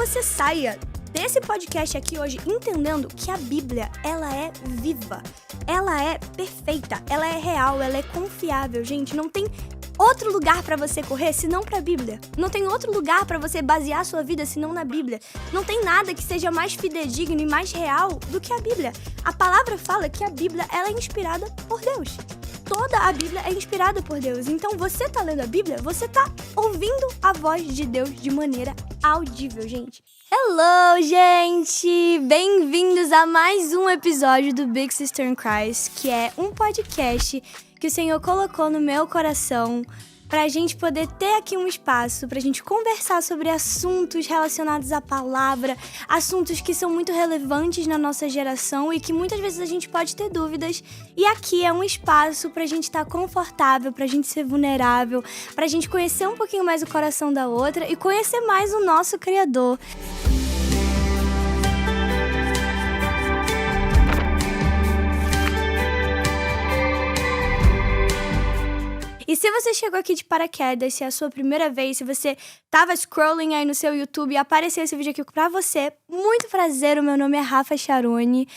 você saia desse podcast aqui hoje entendendo que a Bíblia, ela é viva, ela é perfeita, ela é real, ela é confiável, gente. Não tem outro lugar pra você correr senão pra Bíblia. Não tem outro lugar pra você basear a sua vida senão na Bíblia. Não tem nada que seja mais fidedigno e mais real do que a Bíblia. A palavra fala que a Bíblia, ela é inspirada por Deus. Toda a Bíblia é inspirada por Deus. Então, você tá lendo a Bíblia, você tá ouvindo a voz de Deus de maneira audível, gente. Hello, gente! Bem-vindos a mais um episódio do Big Sister in Christ, que é um podcast que o Senhor colocou no meu coração pra gente poder ter aqui um espaço, pra gente conversar sobre assuntos relacionados à palavra, assuntos que são muito relevantes na nossa geração e que muitas vezes a gente pode ter dúvidas. E aqui é um espaço pra gente estar confortável, pra gente ser vulnerável, pra gente conhecer um pouquinho mais o coração da outra e conhecer mais o nosso Criador. E se você chegou aqui de paraquedas, se é a sua primeira vez, se você tava scrolling aí no seu YouTube e apareceu esse vídeo aqui pra você, muito prazer, o meu nome é Rafa Charoni.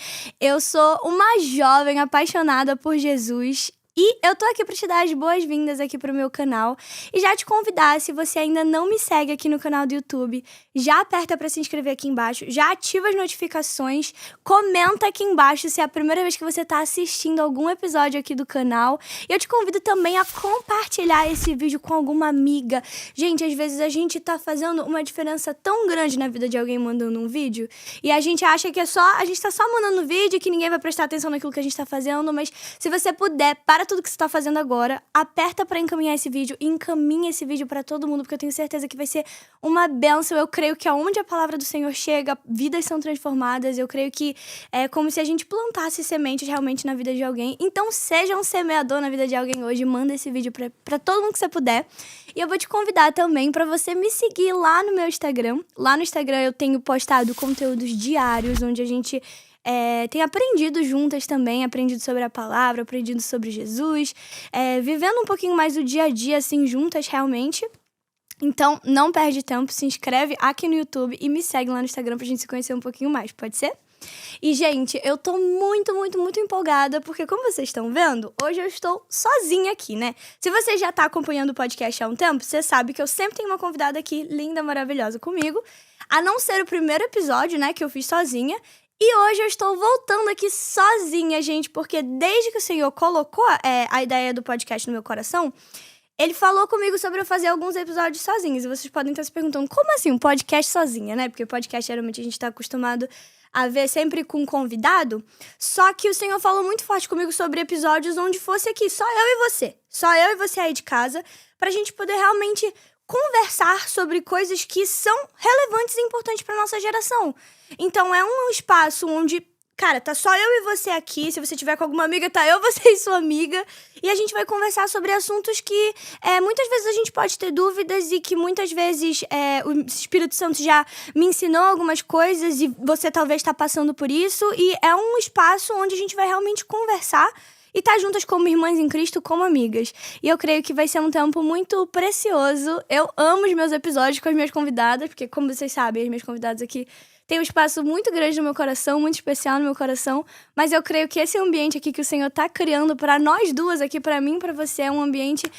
Eu sou uma jovem apaixonada por Jesus e eu tô aqui pra te dar as boas-vindas aqui pro meu canal e já te convidar, se você ainda não me segue aqui no canal do YouTube, já aperta pra se inscrever aqui embaixo, já ativa as notificações, comenta aqui embaixo se é a primeira vez que você tá assistindo algum episódio aqui do canal. E eu te convido também a compartilhar esse vídeo com alguma amiga. Gente, às vezes a gente tá fazendo uma diferença tão grande na vida de alguém mandando um vídeo e a gente acha que a gente tá só mandando vídeo, que ninguém vai prestar atenção naquilo que a gente tá fazendo, mas se você puder, para tudo que você tá fazendo agora, aperta pra encaminhar esse vídeo e encaminha esse vídeo pra todo mundo, porque eu tenho certeza que vai ser uma bênção. Eu creio que aonde a palavra do Senhor chega, vidas são transformadas. Eu creio que é como se a gente plantasse sementes realmente na vida de alguém. Então seja um semeador na vida de alguém hoje, manda esse vídeo pra todo mundo que você puder. E eu vou te convidar também pra você me seguir lá no meu Instagram. Lá no Instagram eu tenho postado conteúdos diários, onde a gente tem aprendido juntas também, aprendido sobre a palavra, aprendido sobre Jesus, vivendo um pouquinho mais o dia a dia, assim, juntas realmente. Então, não perde tempo, se inscreve aqui no YouTube e me segue lá no Instagram pra gente se conhecer um pouquinho mais, pode ser? E, gente, eu tô muito empolgada, porque como vocês estão vendo, hoje eu estou sozinha aqui, né? Se você já tá acompanhando o podcast há um tempo, você sabe que eu sempre tenho uma convidada aqui, linda, maravilhosa comigo, a não ser o primeiro episódio, né, que eu fiz sozinha. E hoje eu estou voltando aqui sozinha, gente, porque desde que o Senhor colocou a ideia do podcast no meu coração, Ele falou comigo sobre eu fazer alguns episódios sozinhos. E vocês podem estar se perguntando, como assim um podcast sozinha, né? Porque podcast, geralmente, a gente tá acostumado a ver sempre com um convidado. Só que o Senhor falou muito forte comigo sobre episódios onde fosse aqui, só eu e você. Só eu e você aí de casa, pra gente poder realmente conversar sobre coisas que são relevantes e importantes pra nossa geração. Então, é um espaço onde, cara, tá só eu e você aqui. Se você tiver com alguma amiga, tá eu, você e sua amiga. E a gente vai conversar sobre assuntos que muitas vezes a gente pode ter dúvidas e que muitas vezes o Espírito Santo já me ensinou algumas coisas e você talvez tá passando por isso. E é um espaço onde a gente vai realmente conversar e tá juntas como irmãs em Cristo, como amigas. E eu creio que vai ser um tempo muito precioso. Eu amo os meus episódios com as minhas convidadas, porque como vocês sabem, as minhas convidadas aqui tem um espaço muito grande no meu coração, muito especial no meu coração, mas eu creio que esse ambiente aqui que o Senhor tá criando para nós duas aqui, para mim e para você, é um ambiente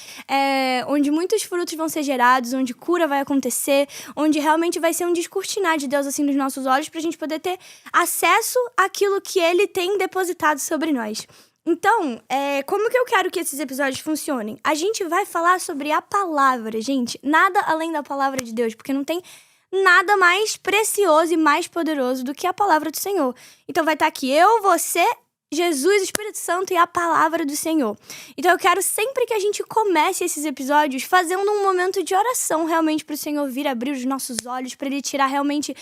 onde muitos frutos vão ser gerados, onde cura vai acontecer, onde realmente vai ser um descortinar de Deus assim nos nossos olhos, pra gente poder ter acesso àquilo que Ele tem depositado sobre nós. Então, como que eu quero que esses episódios funcionem? A gente vai falar sobre a palavra, gente, nada além da palavra de Deus, porque não tem nada mais precioso e mais poderoso do que a palavra do Senhor. Então vai estar aqui eu, você, Jesus, Espírito Santo e a palavra do Senhor. Então eu quero sempre que a gente comece esses episódios fazendo um momento de oração realmente para o Senhor vir abrir os nossos olhos, para Ele tirar realmente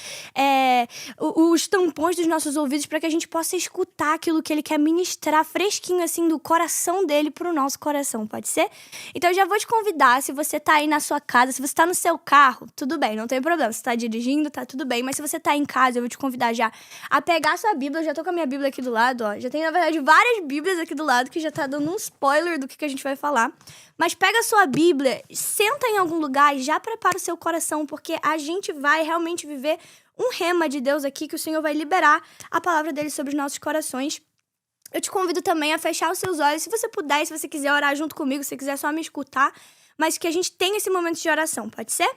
os tampões dos nossos ouvidos, para que a gente possa escutar aquilo que Ele quer ministrar fresquinho assim do coração dEle para o nosso coração, pode ser? Então eu já vou te convidar, se você tá aí na sua casa, se você tá no seu carro, tudo bem, não tem problema. Se você tá dirigindo, tá tudo bem, mas se você tá em casa, eu vou te convidar já a pegar a sua Bíblia. Eu já tô com a minha Bíblia aqui do lado, ó, já tenho na verdade, várias bíblias aqui do lado, que já tá dando um spoiler do que a gente vai falar. Mas pega a sua Bíblia, senta em algum lugar e já prepara o seu coração, porque a gente vai realmente viver um rema de Deus aqui, que o Senhor vai liberar a palavra dele sobre os nossos corações. Eu te convido também a fechar os seus olhos, se você puder, se você quiser orar junto comigo, se quiser só me escutar, mas que a gente tenha esse momento de oração, pode ser?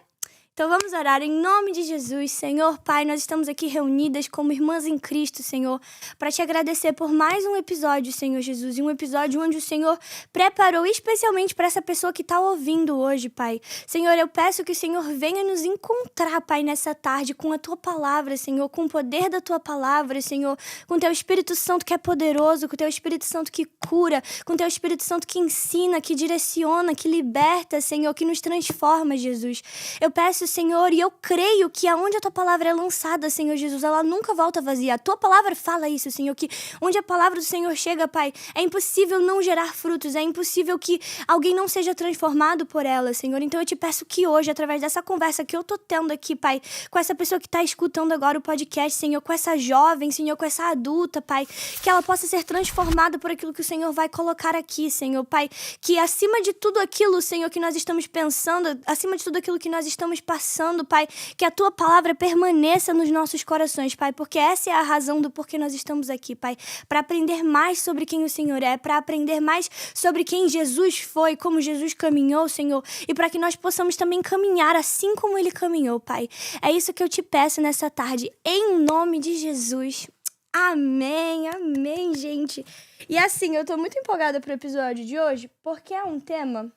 Então vamos orar em nome de Jesus. Senhor, Pai, nós estamos aqui reunidas como irmãs em Cristo, Senhor, para te agradecer por mais um episódio, Senhor Jesus, e um episódio onde o Senhor preparou especialmente para essa pessoa que está ouvindo hoje, Pai. Senhor, eu peço que o Senhor venha nos encontrar, Pai, nessa tarde com a Tua palavra, Senhor, com o poder da Tua palavra, Senhor, com o Teu Espírito Santo que é poderoso, com o Teu Espírito Santo que cura, com o Teu Espírito Santo que ensina, que direciona, que liberta, Senhor, que nos transforma, Jesus. Eu peço, Senhor, e eu creio que aonde a Tua palavra é lançada, Senhor Jesus, ela nunca volta vazia. A Tua palavra fala isso, Senhor, que onde a palavra do Senhor chega, Pai, é impossível não gerar frutos, é impossível que alguém não seja transformado por ela, Senhor. Então eu te peço que hoje, através dessa conversa que eu tô tendo aqui, Pai, com essa pessoa que tá escutando agora o podcast, Senhor, com essa jovem, Senhor, com essa adulta, Pai, que ela possa ser transformada por aquilo que o Senhor vai colocar aqui, Senhor, Pai, que acima de tudo aquilo, Senhor, que nós estamos pensando, acima de tudo aquilo que nós estamos passando, Pai, que a Tua palavra permaneça nos nossos corações, Pai, porque essa é a razão do porquê nós estamos aqui, Pai, para aprender mais sobre quem o Senhor é, para aprender mais sobre quem Jesus foi, como Jesus caminhou, Senhor, e para que nós possamos também caminhar assim como Ele caminhou, Pai. É isso que eu te peço nessa tarde, em nome de Jesus. Amém, amém, gente. E assim, eu tô muito empolgada pro episódio de hoje, porque é um tema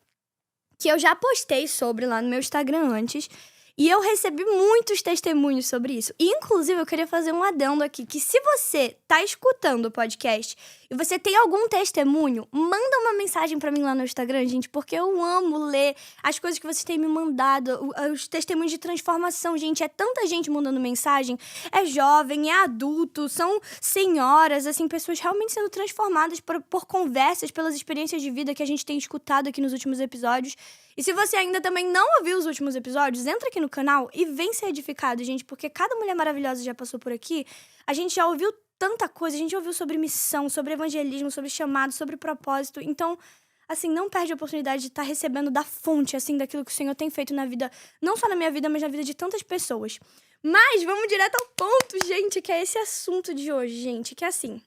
que eu já postei sobre lá no meu Instagram antes, e eu recebi muitos testemunhos sobre isso. E, inclusive, eu queria fazer um adendo aqui, que se você tá escutando o podcast e você tem algum testemunho, manda uma mensagem pra mim lá no Instagram, gente, porque eu amo ler as coisas que vocês têm me mandado, os testemunhos de transformação, gente. É tanta gente mandando mensagem, é jovem, é adulto, são senhoras, assim, pessoas realmente sendo transformadas por conversas, pelas experiências de vida que a gente tem escutado aqui nos últimos episódios. E se você ainda também não ouviu os últimos episódios, entra aqui no canal e vem ser edificado, gente, porque cada mulher maravilhosa já passou por aqui. A gente já ouviu tanta coisa, a gente ouviu sobre missão, sobre evangelismo, sobre chamado, sobre propósito. Então, assim, não perde a oportunidade de estar recebendo da fonte, assim, daquilo que o Senhor tem feito na vida, não só na minha vida, mas na vida de tantas pessoas. Mas vamos direto ao ponto, gente, que é esse assunto de hoje, gente, que é assim.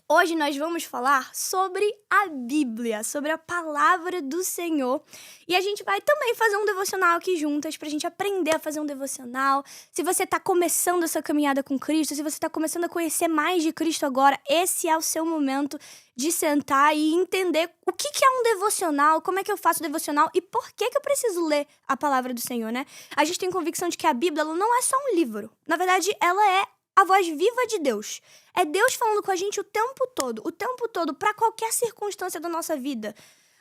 Hoje nós vamos falar sobre a Bíblia, sobre a palavra do Senhor. E a gente vai também fazer um devocional aqui juntas, pra gente aprender a fazer um devocional. Se você tá começando essa caminhada com Cristo, se você tá começando a conhecer mais de Cristo agora, esse é o seu momento de sentar e entender o que é um devocional, como é que eu faço devocional e por que eu preciso ler a palavra do Senhor, né? A gente tem convicção de que a Bíblia ela não é só um livro. Na verdade, ela é a voz viva de Deus. É Deus falando com a gente o tempo todo, pra qualquer circunstância da nossa vida.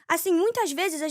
Assim, muitas vezes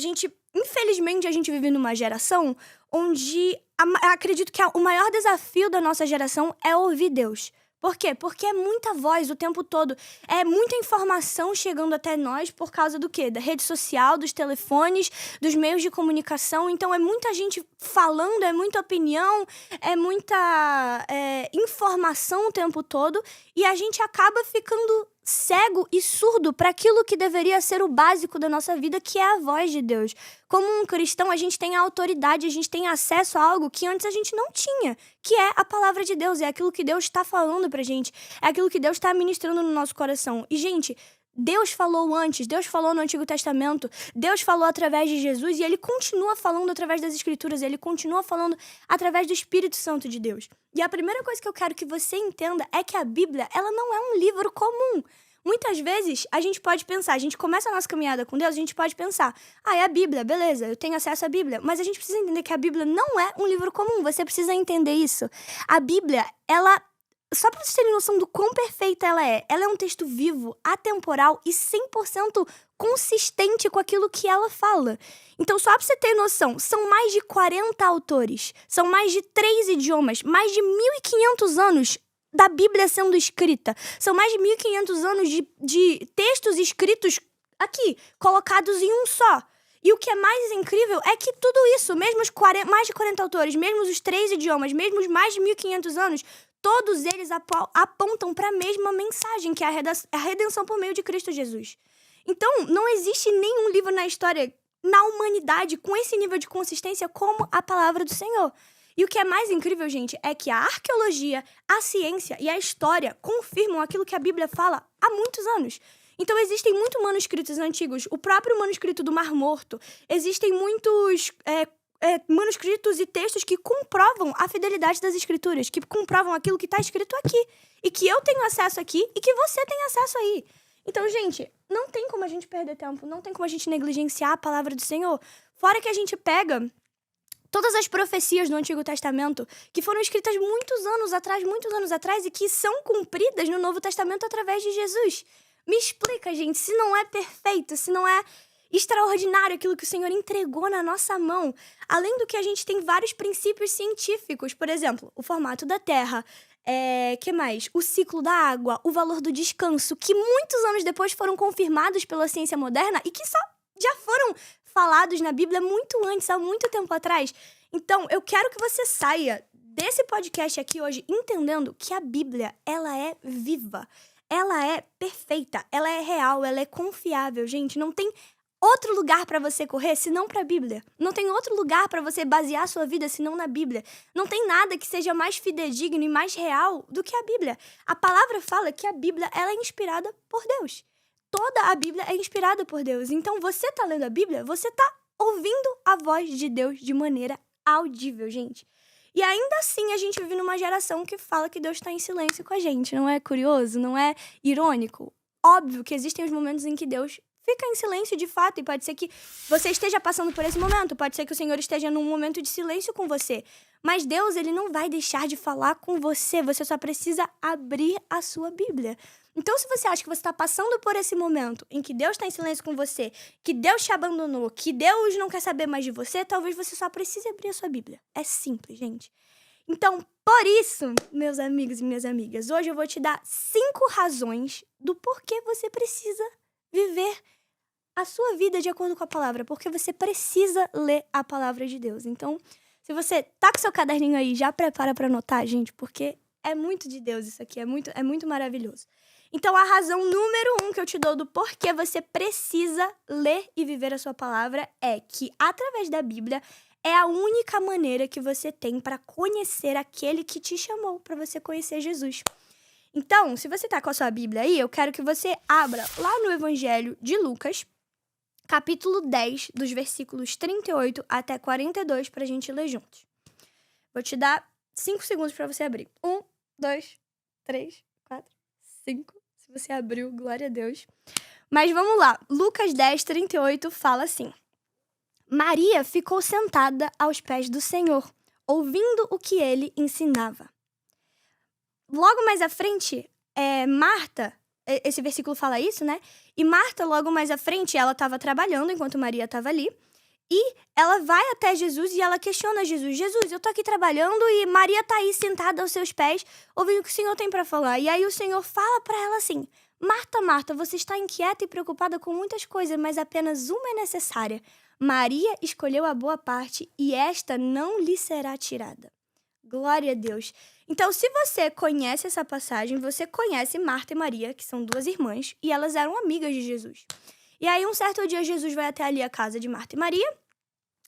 infelizmente, a gente vive numa geração onde acredito que o maior desafio da nossa geração é ouvir Deus. Por quê? Porque é muita voz o tempo todo. É muita informação chegando até nós por causa do quê? Da rede social, dos telefones, dos meios de comunicação. Então, é muita gente falando, é muita opinião, é muita informação o tempo todo. E a gente acaba ficando cego e surdo para aquilo que deveria ser o básico da nossa vida, que é a voz de Deus. Como um cristão, a gente tem a autoridade, a gente tem acesso a algo que antes a gente não tinha, que é a palavra de Deus, é aquilo que Deus está falando pra gente, é aquilo que Deus está ministrando no nosso coração. E, gente, Deus falou antes, Deus falou no Antigo Testamento, Deus falou através de Jesus e Ele continua falando através das Escrituras, Ele continua falando através do Espírito Santo de Deus. E a primeira coisa que eu quero que você entenda é que a Bíblia, ela não é um livro comum. Muitas vezes, a gente pode pensar, a gente começa a nossa caminhada com Deus, a gente pode pensar, é a Bíblia, beleza, eu tenho acesso à Bíblia, mas a gente precisa entender que a Bíblia não é um livro comum, você precisa entender isso. A Bíblia, só pra vocês terem noção do quão perfeita ela é um texto vivo, atemporal e 100% consistente com aquilo que ela fala. Então, só pra você ter noção, são mais de 40 autores, são mais de 3 idiomas, mais de 1.500 anos da Bíblia sendo escrita. São mais de 1.500 anos de textos escritos aqui, colocados em um só. E o que é mais incrível é que tudo isso, mesmo os mais de 40 autores, mesmo os 3 idiomas, mesmo os mais de 1.500 anos, todos eles apontam para a mesma mensagem, que é a redenção por meio de Cristo Jesus. Então, não existe nenhum livro na história, na humanidade, com esse nível de consistência como a palavra do Senhor. E o que é mais incrível, gente, é que a arqueologia, a ciência e a história confirmam aquilo que a Bíblia fala há muitos anos. Então, existem muitos manuscritos antigos, o próprio manuscrito do Mar Morto, existem muitos manuscritos e textos que comprovam a fidelidade das escrituras, que comprovam aquilo que está escrito aqui, e que eu tenho acesso aqui e que você tem acesso aí. Então, gente, não tem como a gente perder tempo, não tem como a gente negligenciar a palavra do Senhor. Fora que a gente pega todas as profecias do Antigo Testamento, que foram escritas muitos anos atrás, e que são cumpridas no Novo Testamento através de Jesus. Me explica, gente, se não é perfeito, se não é extraordinário aquilo que o Senhor entregou na nossa mão. Além do que a gente tem vários princípios científicos, por exemplo, o formato da Terra, que mais? O ciclo da água, o valor do descanso, que muitos anos depois foram confirmados pela ciência moderna e que só já foram falados na Bíblia muito antes, há muito tempo atrás. Então, eu quero que você saia desse podcast aqui hoje entendendo que a Bíblia, ela é viva. Ela é perfeita, ela é real, ela é confiável. Gente, não tem outro lugar para você correr senão para a Bíblia. Não tem outro lugar para você basear a sua vida senão na Bíblia. Não tem nada que seja mais fidedigno e mais real do que a Bíblia. A palavra fala que a Bíblia ela é inspirada por Deus. Toda a Bíblia é inspirada por Deus. Então, você tá lendo a Bíblia, você tá ouvindo a voz de Deus de maneira audível, gente. E ainda assim, a gente vive numa geração que fala que Deus está em silêncio com a gente. Não é curioso? Não é irônico? Óbvio que existem os momentos em que Deus fica em silêncio de fato, e pode ser que você esteja passando por esse momento, pode ser que o Senhor esteja num momento de silêncio com você. Mas Deus, ele não vai deixar de falar com você só precisa abrir a sua Bíblia. Então, se você acha que você está passando por esse momento em que Deus está em silêncio com você, que Deus te abandonou, que Deus não quer saber mais de você, talvez você só precise abrir a sua Bíblia. É simples, gente. Então, por isso, meus amigos e minhas amigas, hoje eu vou te dar 5 razões do porquê você precisa viver a sua vida de acordo com a palavra, porque você precisa ler a palavra de Deus. Então, se você tá com seu caderninho aí, já prepara para anotar, gente, porque é muito de Deus isso aqui, é muito maravilhoso. Então, a razão número 1 que eu te dou do porquê você precisa ler e viver a sua palavra é que, através da Bíblia, é a única maneira que você tem para conhecer aquele que te chamou, para você conhecer Jesus. Então, se você tá com a sua Bíblia aí, eu quero que você abra lá no Evangelho de Lucas, capítulo 10, dos versículos 38 até 42, pra gente ler juntos. Vou te dar 5 segundos pra você abrir. 1, 2, 3, 4, 5. Se você abriu, glória a Deus. Mas vamos lá. Lucas 10, 38 fala assim: Maria ficou sentada aos pés do Senhor, ouvindo o que ele ensinava. Logo mais à frente, Marta, esse versículo fala isso, né? E Marta, logo mais à frente, ela estava trabalhando enquanto Maria estava ali. E ela vai até Jesus e ela questiona Jesus. Jesus, eu tô aqui trabalhando e Maria tá aí sentada aos seus pés, ouvindo o que o Senhor tem para falar. E aí o Senhor fala para ela assim: Marta, Marta, você está inquieta e preocupada com muitas coisas, mas apenas uma é necessária. Maria escolheu a boa parte e esta não lhe será tirada. Glória a Deus. Então, se você conhece essa passagem, você conhece Marta e Maria, que são 2 irmãs, e elas eram amigas de Jesus. E aí, um certo dia, Jesus vai até ali a casa de Marta e Maria,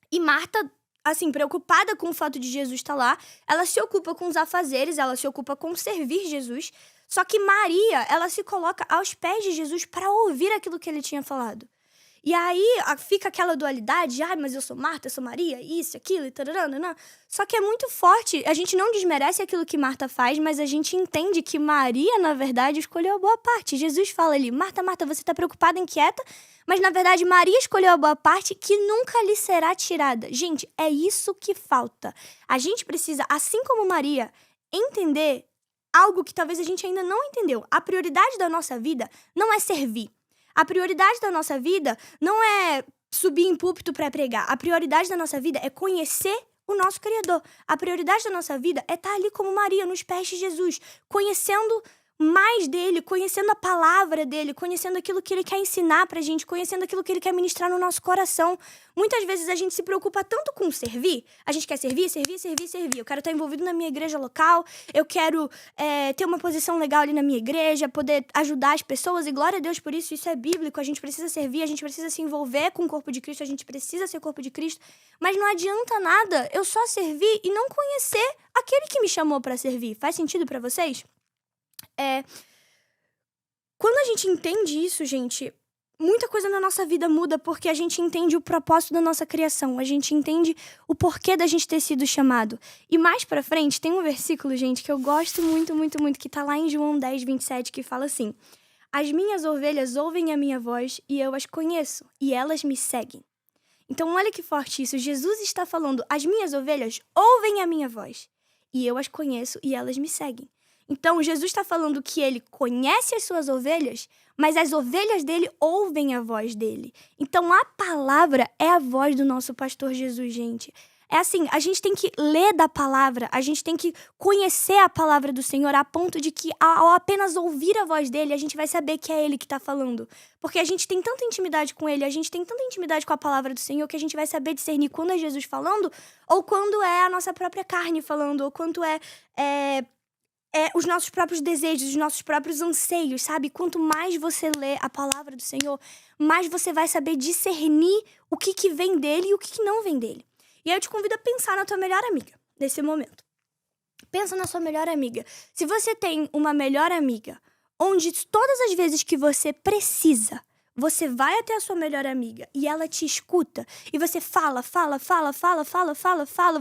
e Marta, assim, preocupada com o fato de Jesus estar lá, ela se ocupa com os afazeres, ela se ocupa com servir Jesus, só que Maria, ela se coloca aos pés de Jesus para ouvir aquilo que ele tinha falado. E aí fica aquela dualidade, mas eu sou Marta, eu sou Maria, isso, aquilo, e tararana. Só que é muito forte, a gente não desmerece aquilo que Marta faz, mas a gente entende que Maria, na verdade, escolheu a boa parte. Jesus fala ali: Marta, Marta, você está preocupada, inquieta, mas na verdade Maria escolheu a boa parte que nunca lhe será tirada. Gente, é isso que falta. A gente precisa, assim como Maria, entender algo que talvez a gente ainda não entendeu. A prioridade da nossa vida não é servir. A prioridade da nossa vida não é subir em púlpito para pregar. A prioridade da nossa vida é conhecer o nosso Criador. A prioridade da nossa vida é estar ali como Maria, nos pés de Jesus, conhecendo mais dele, conhecendo a palavra dele, conhecendo aquilo que ele quer ensinar pra gente, conhecendo aquilo que ele quer ministrar no nosso coração. Muitas vezes a gente se preocupa tanto com servir, a gente quer servir. Eu quero estar envolvido na minha igreja local, eu quero ter uma posição legal ali na minha igreja, poder ajudar as pessoas, e glória a Deus por isso, isso é bíblico, a gente precisa servir, a gente precisa se envolver com o corpo de Cristo, a gente precisa ser corpo de Cristo, mas não adianta nada eu só servir e não conhecer aquele que me chamou pra servir. Faz sentido pra vocês? Quando a gente entende isso, gente, muita coisa na nossa vida muda, porque a gente entende o propósito da nossa criação, a gente entende o porquê da gente ter sido chamado. E mais pra frente, tem um versículo, gente, que eu gosto muito, que tá lá em João 10, 27, que fala assim: as minhas ovelhas ouvem a minha voz e eu as conheço, e elas me seguem. Então, olha que forte isso. Jesus está falando: as minhas ovelhas ouvem a minha voz e eu as conheço e elas me seguem. Então, Jesus está falando que ele conhece as suas ovelhas, mas as ovelhas dele ouvem a voz dele. Então, a palavra é a voz do nosso pastor Jesus, gente. É assim, a gente tem que ler da palavra, a gente tem que conhecer a palavra do Senhor a ponto de que, ao apenas ouvir a voz dele, a gente vai saber que é ele que está falando. Porque a gente tem tanta intimidade com ele, a gente tem tanta intimidade com a palavra do Senhor, que a gente vai saber discernir quando é Jesus falando, ou quando é a nossa própria carne falando, ou quando é os nossos próprios desejos, os nossos próprios anseios, sabe? Quanto mais você lê a palavra do Senhor, mais você vai saber discernir o que vem dele e o que não vem dele. E aí eu te convido a pensar na tua melhor amiga, nesse momento. Pensa na sua melhor amiga. Se você tem uma melhor amiga, onde todas as vezes que você precisa, você vai até a sua melhor amiga e ela te escuta, e você fala,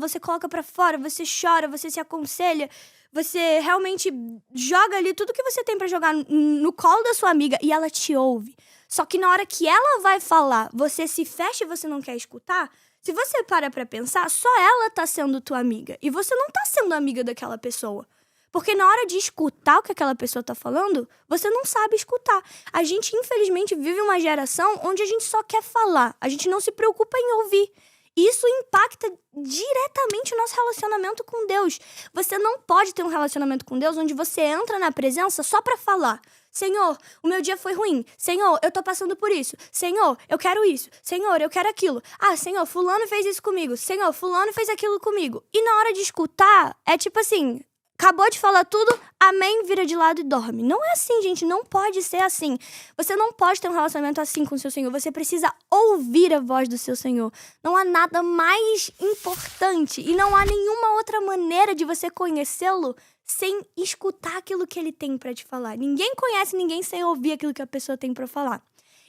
você coloca pra fora, você chora, você se aconselha, você realmente joga ali tudo que você tem pra jogar no colo da sua amiga e ela te ouve. Só que na hora que ela vai falar, você se fecha e você não quer escutar. Se você para pra pensar, só ela tá sendo tua amiga e você não tá sendo amiga daquela pessoa. Porque na hora de escutar o que aquela pessoa tá falando, você não sabe escutar. A gente, infelizmente, vive uma geração onde a gente só quer falar. A gente não se preocupa em ouvir. Isso impacta diretamente o nosso relacionamento com Deus. Você não pode ter um relacionamento com Deus onde você entra na presença só pra falar: Senhor, o meu dia foi ruim. Senhor, eu tô passando por isso. Senhor, eu quero isso. Senhor, eu quero aquilo. Ah, Senhor, fulano fez isso comigo. Senhor, fulano fez aquilo comigo. E na hora de escutar, é tipo assim: acabou de falar tudo, amém, vira de lado e dorme. Não é assim, gente, não pode ser assim. Você não pode ter um relacionamento assim com o seu Senhor. Você precisa ouvir a voz do seu Senhor. Não há nada mais importante e não há nenhuma outra maneira de você conhecê-lo sem escutar aquilo que ele tem pra te falar. Ninguém conhece ninguém sem ouvir aquilo que a pessoa tem pra falar.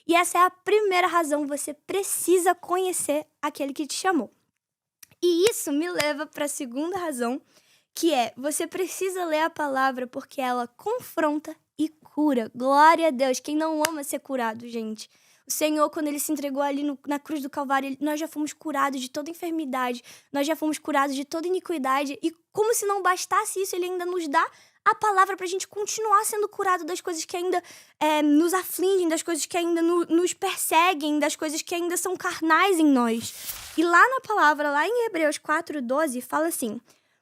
E essa é a primeira razão: você precisa conhecer aquele que te chamou. E isso me leva pra segunda razão, que é: você precisa ler a palavra porque ela confronta e cura. Glória a Deus. Quem não ama ser curado, gente? O Senhor, quando ele se entregou ali na cruz do Calvário, nós já fomos curados de toda enfermidade, nós já fomos curados de toda iniquidade, e como se não bastasse isso, ele ainda nos dá a palavra pra gente continuar sendo curado das coisas que ainda nos afligem, das coisas que ainda nos perseguem, das coisas que ainda são carnais em nós. E lá na palavra, lá em Hebreus 4:12, fala assim: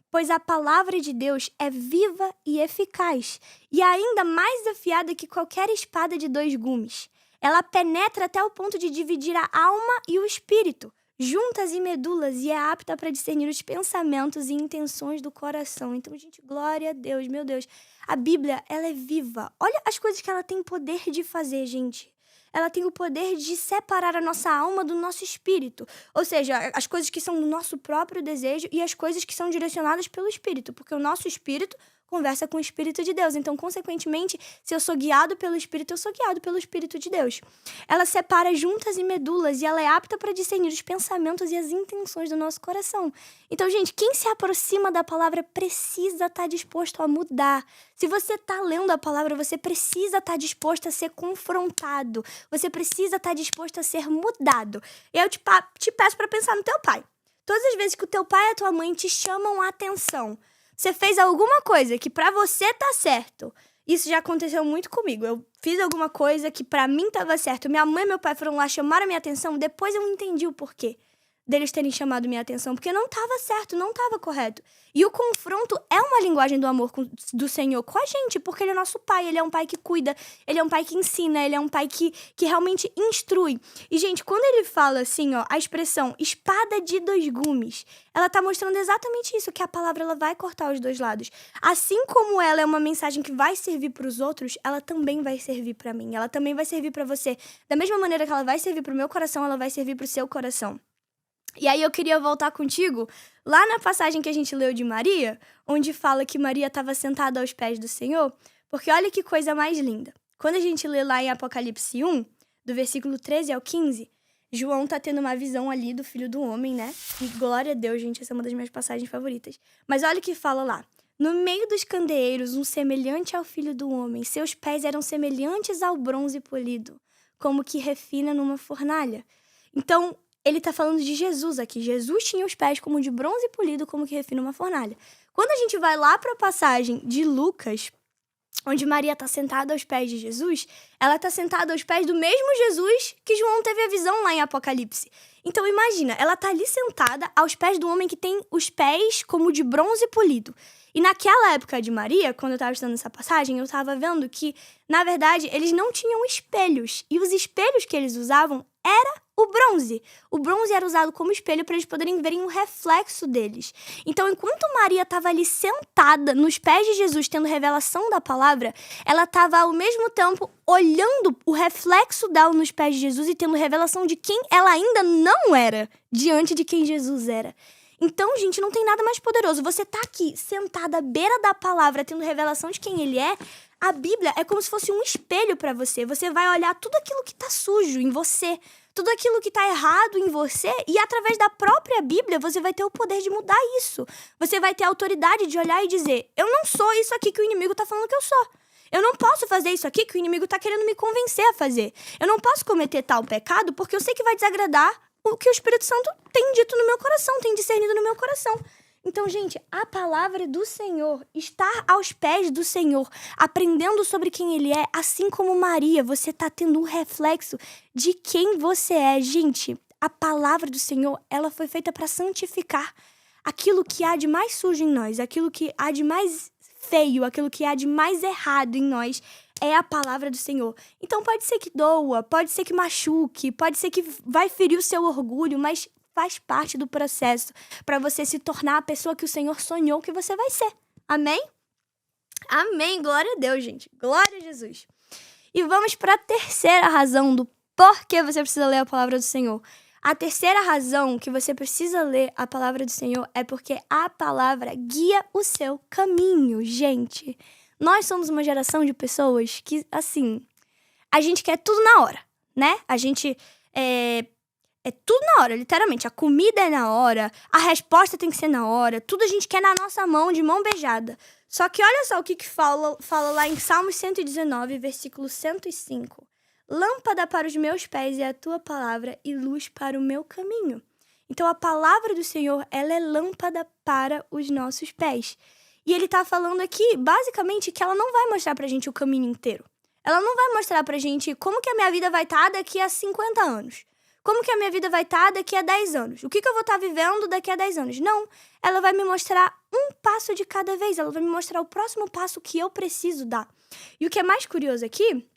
pois a palavra de Deus é viva e eficaz, e ainda mais afiada que qualquer espada de 2 gumes. Ela penetra até o ponto de dividir a alma e o espírito, juntas e medulas, e é apta para discernir os pensamentos e intenções do coração. Então, gente, glória a Deus, meu Deus. A Bíblia, ela é viva. Olha as coisas que ela tem poder de fazer, gente. Ela tem o poder de separar a nossa alma do nosso espírito. Ou seja, as coisas que são do nosso próprio desejo e as coisas que são direcionadas pelo espírito. Porque o nosso espírito conversa com o Espírito de Deus. Então, consequentemente, se eu sou guiado pelo Espírito, eu sou guiado pelo Espírito de Deus. Ela separa juntas e medulas e ela é apta para discernir os pensamentos e as intenções do nosso coração. Então, gente, quem se aproxima da palavra precisa estar disposto a mudar. Se você está lendo a palavra, você precisa estar disposto a ser confrontado. Você precisa estar disposto a ser mudado. Eu te peço para pensar no teu pai. Todas as vezes que o teu pai e a tua mãe te chamam a atenção, você fez alguma coisa que pra você tá certo. Isso já aconteceu muito comigo. Eu fiz alguma coisa que pra mim tava certo. Minha mãe e meu pai foram lá, chamaram a minha atenção. Depois eu entendi o porquê. deles terem chamado minha atenção, porque não estava certo, não estava correto. E o confronto é uma linguagem do amor do Senhor com a gente, porque Ele é nosso Pai, Ele é um Pai que cuida, Ele é um Pai que ensina, Ele é um Pai que realmente instrui. E, gente, quando Ele fala assim, ó, a expressão espada de dois gumes, ela tá mostrando exatamente isso, que a palavra ela vai cortar os dois lados. Assim como ela é uma mensagem que vai servir para os outros, ela também vai servir para mim, ela também vai servir para você. Da mesma maneira que ela vai servir para o meu coração, ela vai servir para o seu coração. E aí eu queria voltar contigo lá na passagem que a gente leu de Maria, onde fala que Maria estava sentada aos pés do Senhor, porque olha que coisa mais linda. Quando a gente lê lá em Apocalipse 1, do versículo 13 ao 15, João tá tendo uma visão ali do Filho do Homem, né? E glória a Deus, gente, essa é uma das minhas passagens favoritas. Mas olha o que fala lá. No meio dos candeeiros, um semelhante ao Filho do Homem, seus pés eram semelhantes ao bronze polido, como que refina numa fornalha. Então, ele tá falando de Jesus aqui. Jesus tinha os pés como de bronze polido, como que refina uma fornalha. Quando a gente vai lá para a passagem de Lucas, onde Maria tá sentada aos pés de Jesus, ela tá sentada aos pés do mesmo Jesus que João teve a visão lá em Apocalipse. Então imagina, ela tá ali sentada aos pés do homem que tem os pés como de bronze polido. E naquela época de Maria, quando eu tava estudando essa passagem, eu tava vendo que, na verdade, eles não tinham espelhos. E os espelhos que eles usavam era o bronze. O bronze era usado como espelho para eles poderem verem o reflexo deles. Então, enquanto Maria estava ali sentada nos pés de Jesus, tendo revelação da palavra, ela estava ao mesmo tempo olhando o reflexo dela nos pés de Jesus e tendo revelação de quem ela ainda não era diante de quem Jesus era. Então, gente, não tem nada mais poderoso. Você tá aqui, sentada à beira da palavra, tendo revelação de quem ele é. A Bíblia é como se fosse um espelho para você. Você vai olhar tudo aquilo que tá sujo em você, tudo aquilo que tá errado em você, e através da própria Bíblia, você vai ter o poder de mudar isso. Você vai ter a autoridade de olhar e dizer, eu não sou isso aqui que o inimigo tá falando que eu sou. Eu não posso fazer isso aqui que o inimigo tá querendo me convencer a fazer. Eu não posso cometer tal pecado porque eu sei que vai desagradar o que o Espírito Santo tem dito no meu coração, tem discernido no meu coração. Então, gente, a palavra do Senhor, estar aos pés do Senhor, aprendendo sobre quem Ele é, assim como Maria, você está tendo um reflexo de quem você é. Gente, a palavra do Senhor, ela foi feita para santificar aquilo que há de mais sujo em nós, aquilo que há de mais feio, aquilo que há de mais errado em nós, é a palavra do Senhor. Então pode ser que doa, pode ser que machuque, pode ser que vai ferir o seu orgulho, mas faz parte do processo para você se tornar a pessoa que o Senhor sonhou que você vai ser. Amém? Amém. Glória a Deus, gente. Glória a Jesus. E vamos para a terceira razão do porquê você precisa ler a palavra do Senhor. A terceira razão que você precisa ler a palavra do Senhor é porque a palavra guia o seu caminho, gente. Nós somos uma geração de pessoas que, assim, a gente quer tudo na hora, né? A gente é tudo na hora, literalmente. A comida é na hora, a resposta tem que ser na hora, tudo a gente quer na nossa mão, de mão beijada. Só que olha só o que fala lá em Salmos 119, versículo 105. Lâmpada para os meus pés é a tua palavra e luz para o meu caminho. Então a palavra do Senhor, ela é lâmpada para os nossos pés. E ele tá falando aqui, basicamente, que ela não vai mostrar pra gente o caminho inteiro. Ela não vai mostrar pra gente como que a minha vida vai estar daqui a 50 anos. Como que a minha vida vai estar daqui a 10 anos. O que eu vou estar vivendo daqui a 10 anos. Não, ela vai me mostrar um passo de cada vez. Ela vai me mostrar o próximo passo que eu preciso dar. E o que é mais curioso aqui,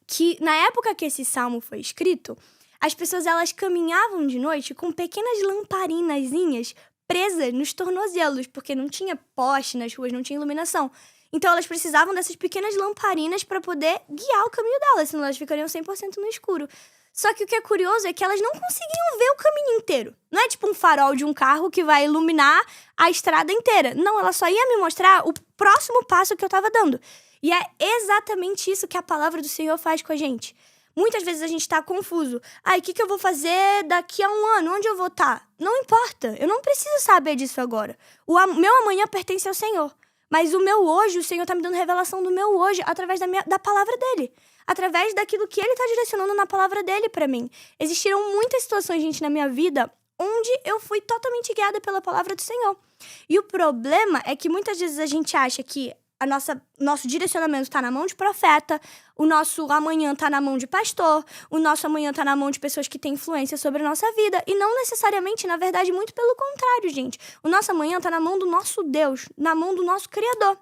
que na época que esse salmo foi escrito, as pessoas elas caminhavam de noite com pequenas lamparinazinhas presas nos tornozelos, porque não tinha poste nas ruas, não tinha iluminação. Então elas precisavam dessas pequenas lamparinas para poder guiar o caminho delas, senão elas ficariam 100% no escuro. Só que o que é curioso é que elas não conseguiam ver o caminho inteiro. Não é tipo um farol de um carro que vai iluminar a estrada inteira. Não, ela só ia me mostrar o próximo passo que eu tava dando. E é exatamente isso que a palavra do Senhor faz com a gente. Muitas vezes a gente tá confuso. O que eu vou fazer daqui a 1 ano? Onde eu vou estar? Não importa, eu não preciso saber disso agora. O meu amanhã pertence ao Senhor. Mas o meu hoje, o Senhor tá me dando revelação do meu hoje através da palavra dele. Através daquilo que ele tá direcionando na palavra dele pra mim. Existiram muitas situações, gente, na minha vida onde eu fui totalmente guiada pela palavra do Senhor. E o problema é que muitas vezes a gente acha que nosso direcionamento tá na mão de profeta, o nosso amanhã tá na mão de pastor, o nosso amanhã tá na mão de pessoas que têm influência sobre a nossa vida. E não necessariamente, na verdade, muito pelo contrário, gente. O nosso amanhã tá na mão do nosso Deus, na mão do nosso Criador.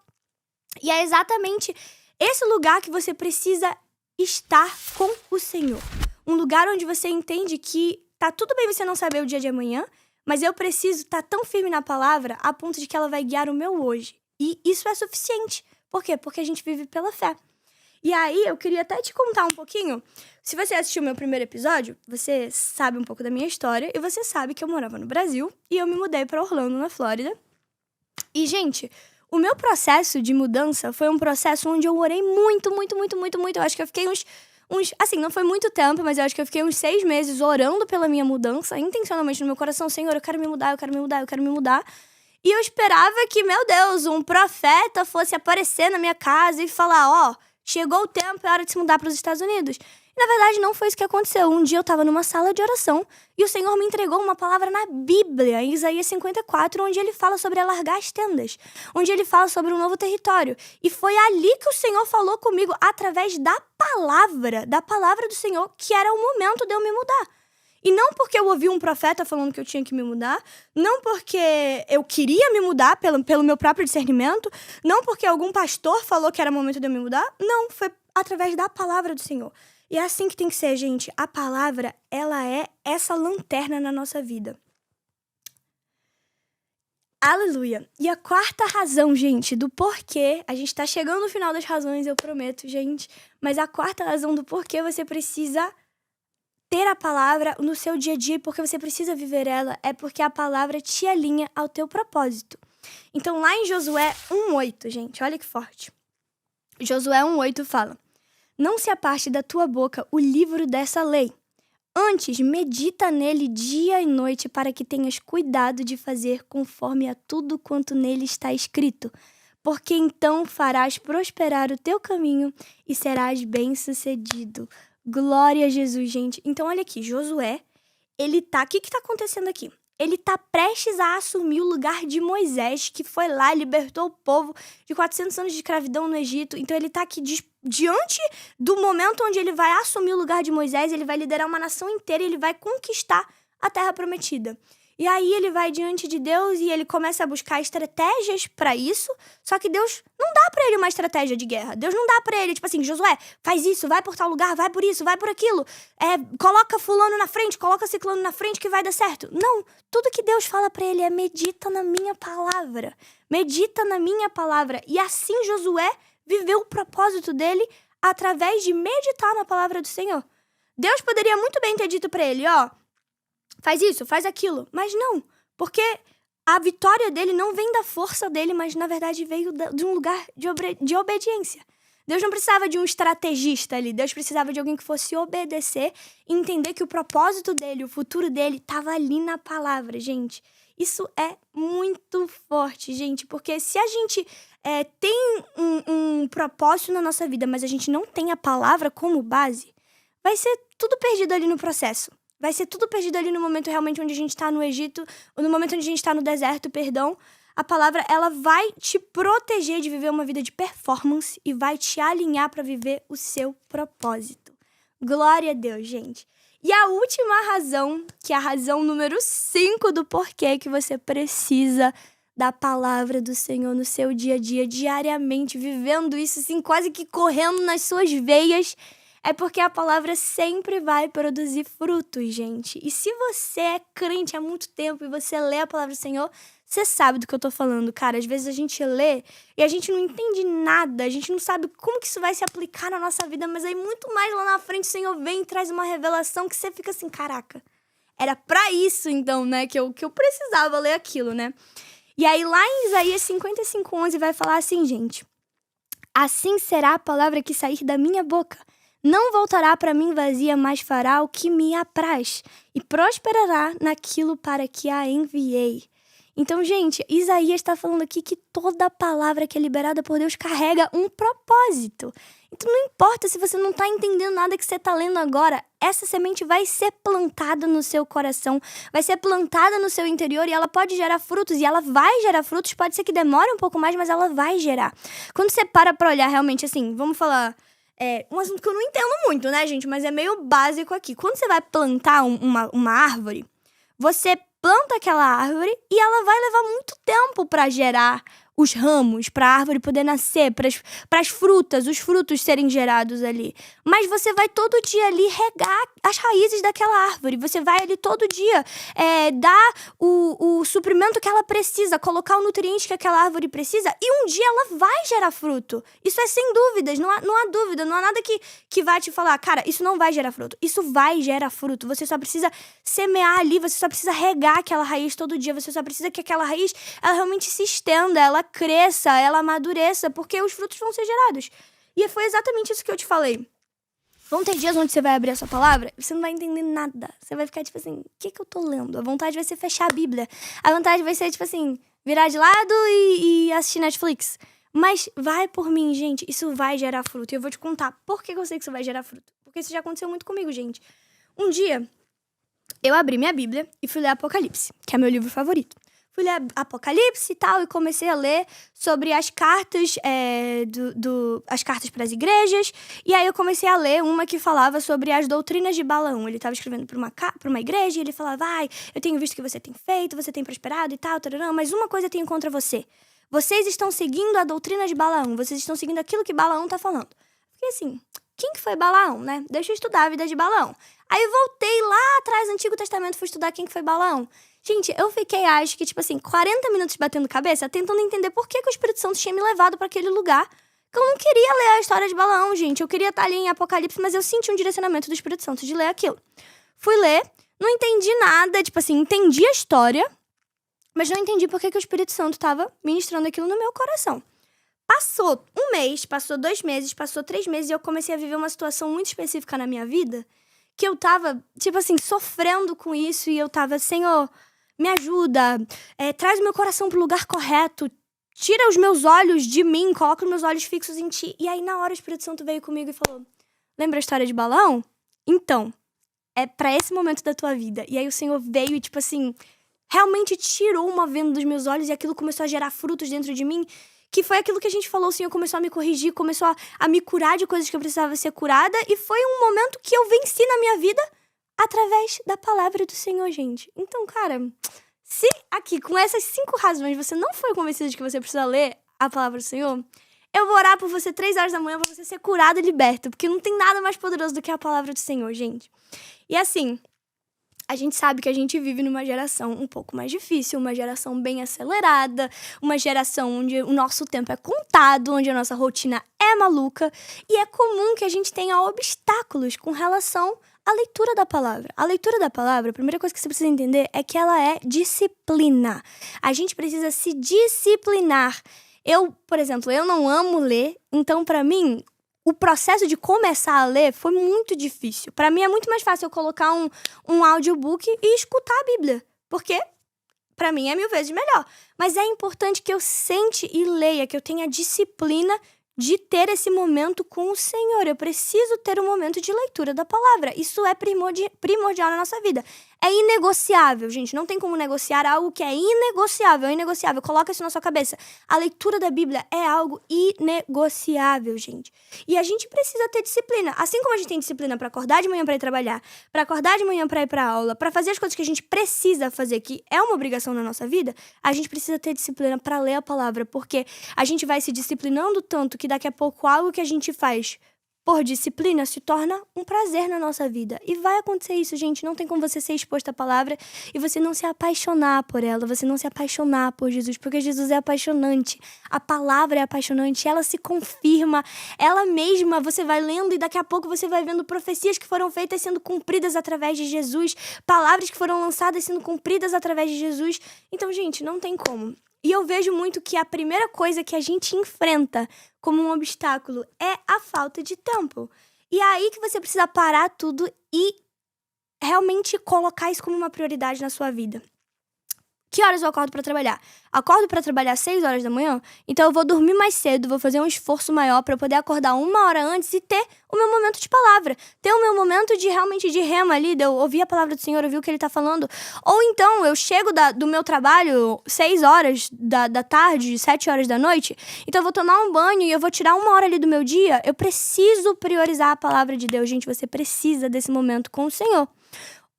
E é exatamente esse lugar que você precisa estar com o Senhor. Um lugar onde você entende que tá tudo bem você não saber o dia de amanhã, mas eu preciso estar tão firme na palavra a ponto de que ela vai guiar o meu hoje. E isso é suficiente. Por quê? Porque a gente vive pela fé. E aí, eu queria até te contar um pouquinho. Se você assistiu o meu primeiro episódio, você sabe um pouco da minha história e você sabe que eu morava no Brasil e eu me mudei para Orlando, na Flórida. E, gente, o meu processo de mudança foi um processo onde eu orei muito. Eu acho que eu fiquei assim, não foi muito tempo, mas eu acho que eu fiquei uns 6 meses orando pela minha mudança, intencionalmente no meu coração. Senhor, eu quero me mudar. E eu esperava que, meu Deus, um profeta fosse aparecer na minha casa e falar, chegou o tempo, é hora de se mudar para os Estados Unidos. E, na verdade, não foi isso que aconteceu. Um dia eu estava numa sala de oração e o Senhor me entregou uma palavra na Bíblia, em Isaías 54, onde ele fala sobre alargar as tendas, onde ele fala sobre um novo território. E foi ali que o Senhor falou comigo, através da palavra do Senhor, que era o momento de eu me mudar. E não porque eu ouvi um profeta falando que eu tinha que me mudar, não porque eu queria me mudar pelo meu próprio discernimento, não porque algum pastor falou que era momento de eu me mudar, não, foi através da palavra do Senhor. E é assim que tem que ser, gente. A palavra, ela é essa lanterna na nossa vida. Aleluia. E a quarta razão, gente, do porquê, a gente tá chegando no final das razões, eu prometo, gente, mas a quarta razão do porquê você precisa ter a palavra no seu dia a dia e porque você precisa viver ela é porque a palavra te alinha ao teu propósito. Então, lá em Josué 1:8, gente, olha que forte. Josué 1:8 fala: não se aparte da tua boca o livro dessa lei. Antes, medita nele dia e noite para que tenhas cuidado de fazer conforme a tudo quanto nele está escrito. Porque então farás prosperar o teu caminho e serás bem-sucedido. Glória a Jesus, gente. Então, olha aqui, Josué, ele tá... O que tá acontecendo aqui? Ele tá prestes a assumir o lugar de Moisés, que foi lá e libertou o povo de 400 anos de escravidão no Egito. Então, ele tá aqui diante do momento onde ele vai assumir o lugar de Moisés, ele vai liderar uma nação inteira e ele vai conquistar a Terra Prometida. E aí ele vai diante de Deus e ele começa a buscar estratégias pra isso, só que Deus não dá pra ele uma estratégia de guerra. Deus não dá pra ele, tipo assim, Josué, faz isso, vai por tal lugar, vai por isso, vai por aquilo. Coloca fulano na frente, coloca ciclano na frente que vai dar certo. Não, tudo que Deus fala pra ele é medita na minha palavra. Medita na minha palavra. E assim Josué viveu o propósito dele através de meditar na palavra do Senhor. Deus poderia muito bem ter dito pra ele, faz isso, faz aquilo. Mas não, porque a vitória dele não vem da força dele, mas na verdade veio de um lugar de obediência. Deus não precisava de um estrategista ali, Deus precisava de alguém que fosse obedecer e entender que o propósito dele, o futuro dele, estava ali na palavra, gente. Isso é muito forte, gente, porque se a gente tem um propósito na nossa vida, mas a gente não tem a palavra como base, vai ser tudo perdido ali no processo. Vai ser tudo perdido ali no momento realmente onde a gente está no Egito, ou no momento onde a gente está no deserto, perdão. A palavra, ela vai te proteger de viver uma vida de performance e vai te alinhar para viver o seu propósito. Glória a Deus, gente. E a última razão, que é a razão número 5 do porquê que você precisa da palavra do Senhor no seu dia a dia, diariamente, vivendo isso assim, quase que correndo nas suas veias, é porque a palavra sempre vai produzir frutos, gente. E se você é crente há muito tempo e você lê a palavra do Senhor, você sabe do que eu tô falando, cara. Às vezes a gente lê e a gente não entende nada, a gente não sabe como que isso vai se aplicar na nossa vida, mas aí muito mais lá na frente o Senhor vem e traz uma revelação que você fica assim, caraca, era pra isso então, né, que eu precisava ler aquilo, né? E aí lá em Isaías 55:11 vai falar assim, gente: assim será a palavra que sair da minha boca. Não voltará para mim vazia, mas fará o que me apraz e prosperará naquilo para que a enviei. Então, gente, Isaías está falando aqui que toda palavra que é liberada por Deus carrega um propósito. Então não importa se você não tá entendendo nada que você tá lendo agora, essa semente vai ser plantada no seu coração, vai ser plantada no seu interior e ela pode gerar frutos, e ela vai gerar frutos, pode ser que demore um pouco mais, mas ela vai gerar. Quando você para pra olhar realmente assim, vamos falar, um assunto que eu não entendo muito, né, gente, mas é meio básico aqui. Quando você vai plantar uma árvore, você planta aquela árvore e ela vai levar muito tempo pra gerar os ramos, para a árvore poder nascer, para as frutas, os frutos serem gerados ali. Mas você vai todo dia ali regar as raízes daquela árvore. Você vai ali todo dia dar o suprimento que ela precisa, colocar o nutriente que aquela árvore precisa, e um dia ela vai gerar fruto. Isso é sem dúvidas, não há dúvida, não há nada que vai te falar, cara, isso não vai gerar fruto. Isso vai gerar fruto. Você só precisa semear ali, você só precisa regar aquela raiz todo dia, você só precisa que aquela raiz ela realmente se estenda, ela cresça, ela amadureça, porque os frutos vão ser gerados. E foi exatamente isso que eu te falei. Vão ter dias onde você vai abrir essa palavra e você não vai entender nada. Você vai ficar tipo assim, o que eu tô lendo? A vontade vai ser fechar a Bíblia. A vontade vai ser tipo assim, virar de lado e assistir Netflix. Mas vai por mim, gente, isso vai gerar fruto. E eu vou te contar por que eu sei que isso vai gerar fruto. Porque isso já aconteceu muito comigo, gente. Um dia, eu abri minha Bíblia e fui ler Apocalipse, que é meu livro favorito. Fui ler Apocalipse e tal, e comecei a ler sobre as cartas, as cartas para as igrejas. E aí eu comecei a ler uma que falava sobre as doutrinas de Balaão. Ele estava escrevendo para uma igreja e ele falava, eu tenho visto o que você tem feito, você tem prosperado e tal, tarará, mas uma coisa eu tenho contra você. Vocês estão seguindo a doutrina de Balaão, vocês estão seguindo aquilo que Balaão tá falando. Fiquei assim, quem que foi Balaão, né? Deixa eu estudar a vida de Balaão. Aí eu voltei lá atrás, no Antigo Testamento, fui estudar quem que foi Balaão. Gente, eu fiquei, acho que, 40 minutos batendo cabeça, tentando entender por que o Espírito Santo tinha me levado pra aquele lugar. Que eu não queria ler a história de Balaão, gente. Eu queria estar ali em Apocalipse, mas eu senti um direcionamento do Espírito Santo de ler aquilo. Fui ler, não entendi nada, entendi a história, mas não entendi por que o Espírito Santo tava ministrando aquilo no meu coração. Passou 1 mês, passou 2 meses, passou 3 meses e eu comecei a viver uma situação muito específica na minha vida, que eu tava, sofrendo com isso e eu tava, Senhor, me ajuda, traz o meu coração pro lugar correto, tira os meus olhos de mim, coloca os meus olhos fixos em ti. E aí, na hora, o Espírito Santo veio comigo e falou, lembra a história de Balaão? Então, é pra esse momento da tua vida. E aí o Senhor veio e, realmente tirou uma venda dos meus olhos e aquilo começou a gerar frutos dentro de mim, que foi aquilo que a gente falou, o Senhor começou a me corrigir, começou a me curar de coisas que eu precisava ser curada, e foi um momento que eu venci na minha vida através da palavra do Senhor, gente. Então, cara, se aqui, com essas 5 razões, você não foi convencido de que você precisa ler a palavra do Senhor, eu vou orar por você 3 horas da manhã pra você ser curado e liberto, porque não tem nada mais poderoso do que a palavra do Senhor, gente. E assim, a gente sabe que a gente vive numa geração um pouco mais difícil, uma geração bem acelerada, uma geração onde o nosso tempo é contado, onde a nossa rotina é maluca, e é comum que a gente tenha obstáculos com relação à leitura da palavra. A leitura da palavra, a primeira coisa que você precisa entender é que ela é disciplina. A gente precisa se disciplinar. Eu, por exemplo, eu não amo ler, então pra mim o processo de começar a ler foi muito difícil. Pra mim é muito mais fácil eu colocar um audiobook e escutar a Bíblia. Porque pra mim é 1000 vezes melhor. Mas é importante que eu sente e leia, que eu tenha disciplina de ter esse momento com o Senhor. Eu preciso ter um momento de leitura da palavra. Isso é primordial na nossa vida. É inegociável, gente. Não tem como negociar algo que é inegociável. É inegociável. Coloca isso na sua cabeça. A leitura da Bíblia é algo inegociável, gente. E a gente precisa ter disciplina. Assim como a gente tem disciplina pra acordar de manhã pra ir trabalhar, pra acordar de manhã pra ir pra aula, pra fazer as coisas que a gente precisa fazer, que é uma obrigação na nossa vida, a gente precisa ter disciplina pra ler a palavra, porque a gente vai se disciplinando tanto que daqui a pouco algo que a gente faz por disciplina se torna um prazer na nossa vida. E vai acontecer isso, gente. Não tem como você ser exposto à palavra e você não se apaixonar por ela, você não se apaixonar por Jesus, porque Jesus é apaixonante. A palavra é apaixonante, ela se confirma, ela mesma, você vai lendo e daqui a pouco você vai vendo profecias que foram feitas sendo cumpridas através de Jesus, palavras que foram lançadas sendo cumpridas através de Jesus. Então, gente, não tem como. E eu vejo muito que a primeira coisa que a gente enfrenta como um obstáculo é a falta de tempo. E é aí que você precisa parar tudo e realmente colocar isso como uma prioridade na sua vida. Que horas eu acordo pra trabalhar? Acordo pra trabalhar às 6 horas da manhã, então eu vou dormir mais cedo, vou fazer um esforço maior pra eu poder acordar 1 hora antes e ter o meu momento de palavra. Ter o meu momento de realmente de rema ali, de eu ouvir a palavra do Senhor, ouvir o que Ele tá falando. Ou então, eu chego do meu trabalho 6 horas da tarde, 7 horas da noite, então eu vou tomar um banho e eu vou tirar 1 hora ali do meu dia. Eu preciso priorizar a palavra de Deus. Gente, você precisa desse momento com o Senhor.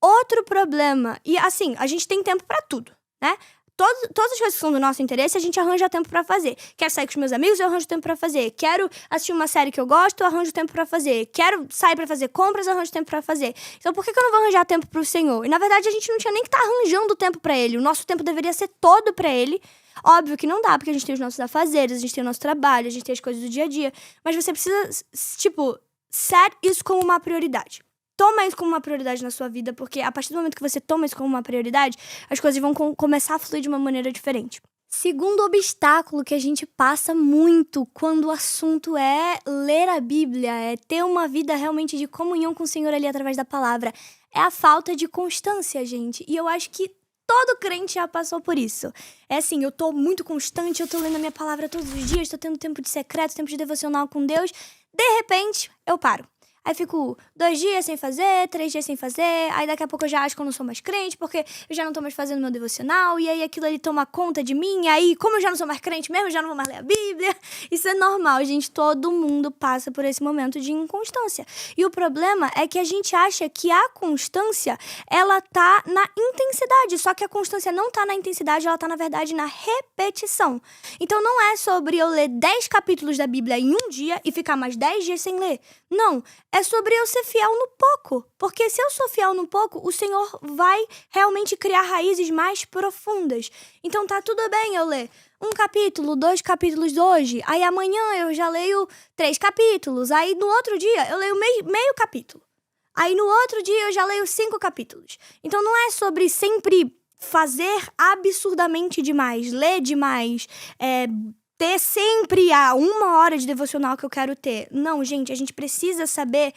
Outro problema, e assim, a gente tem tempo pra tudo, né? Todas as coisas que são do nosso interesse, a gente arranja tempo pra fazer. Quero sair com os meus amigos, eu arranjo tempo pra fazer. Quero assistir uma série que eu gosto, eu arranjo tempo pra fazer. Quero sair pra fazer compras, eu arranjo tempo pra fazer. Então por que eu não vou arranjar tempo pro Senhor? E na verdade a gente não tinha nem que estar arranjando tempo pra Ele. O nosso tempo deveria ser todo pra Ele. Óbvio que não dá, porque a gente tem os nossos afazeres, a gente tem o nosso trabalho, a gente tem as coisas do dia a dia. Mas você precisa, set isso como uma prioridade. Toma isso como uma prioridade na sua vida, porque a partir do momento que você toma isso como uma prioridade, as coisas vão começar a fluir de uma maneira diferente. Segundo obstáculo que a gente passa muito quando o assunto é ler a Bíblia, é ter uma vida realmente de comunhão com o Senhor ali através da palavra, é a falta de constância, gente. E eu acho que todo crente já passou por isso. É assim, eu tô muito constante, eu tô lendo a minha palavra todos os dias, tô tendo tempo de secreto, tempo de devocional com Deus. De repente, eu paro. Aí fico 2 dias sem fazer, 3 dias sem fazer, aí daqui a pouco eu já acho que eu não sou mais crente, porque eu já não tô mais fazendo meu devocional, e aí aquilo ali toma conta de mim, e aí, como eu já não sou mais crente mesmo, eu já não vou mais ler a Bíblia. Isso é normal, gente, todo mundo passa por esse momento de inconstância. E o problema é que a gente acha que a constância, ela tá na intensidade, só que a constância não tá na intensidade, ela tá, na verdade, na repetição. Então não é sobre eu ler 10 capítulos da Bíblia em um dia e ficar mais 10 dias sem ler. Não, é sobre eu ser fiel no pouco. Porque se eu sou fiel no pouco, o Senhor vai realmente criar raízes mais profundas. Então tá tudo bem eu ler 1 capítulo, 2 capítulos hoje. Aí amanhã eu já leio 3 capítulos. Aí no outro dia eu leio meio capítulo. Aí no outro dia eu já leio 5 capítulos. Então não é sobre sempre fazer absurdamente demais, ler demais, ter sempre a 1 hora de devocional que eu quero ter. Não, gente, a gente precisa saber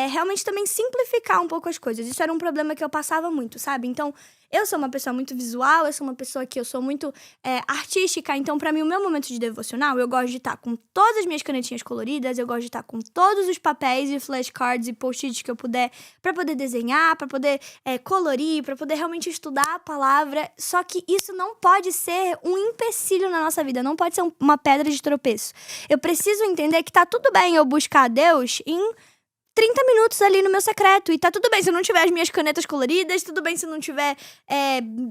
realmente também simplificar um pouco as coisas. Isso era um problema que eu passava muito, sabe? Então, eu sou uma pessoa muito visual, eu sou uma pessoa que eu sou muito artística. Então, pra mim, o meu momento de devocional, eu gosto de estar com todas as minhas canetinhas coloridas, eu gosto de estar com todos os papéis e flashcards e post-its que eu puder, pra poder desenhar, pra poder colorir, pra poder realmente estudar a palavra. Só que isso não pode ser um empecilho na nossa vida, não pode ser uma pedra de tropeço. Eu preciso entender que tá tudo bem eu buscar a Deus em 30 minutos ali no meu secreto. E tá tudo bem se eu não tiver as minhas canetas coloridas, tudo bem se eu não tiver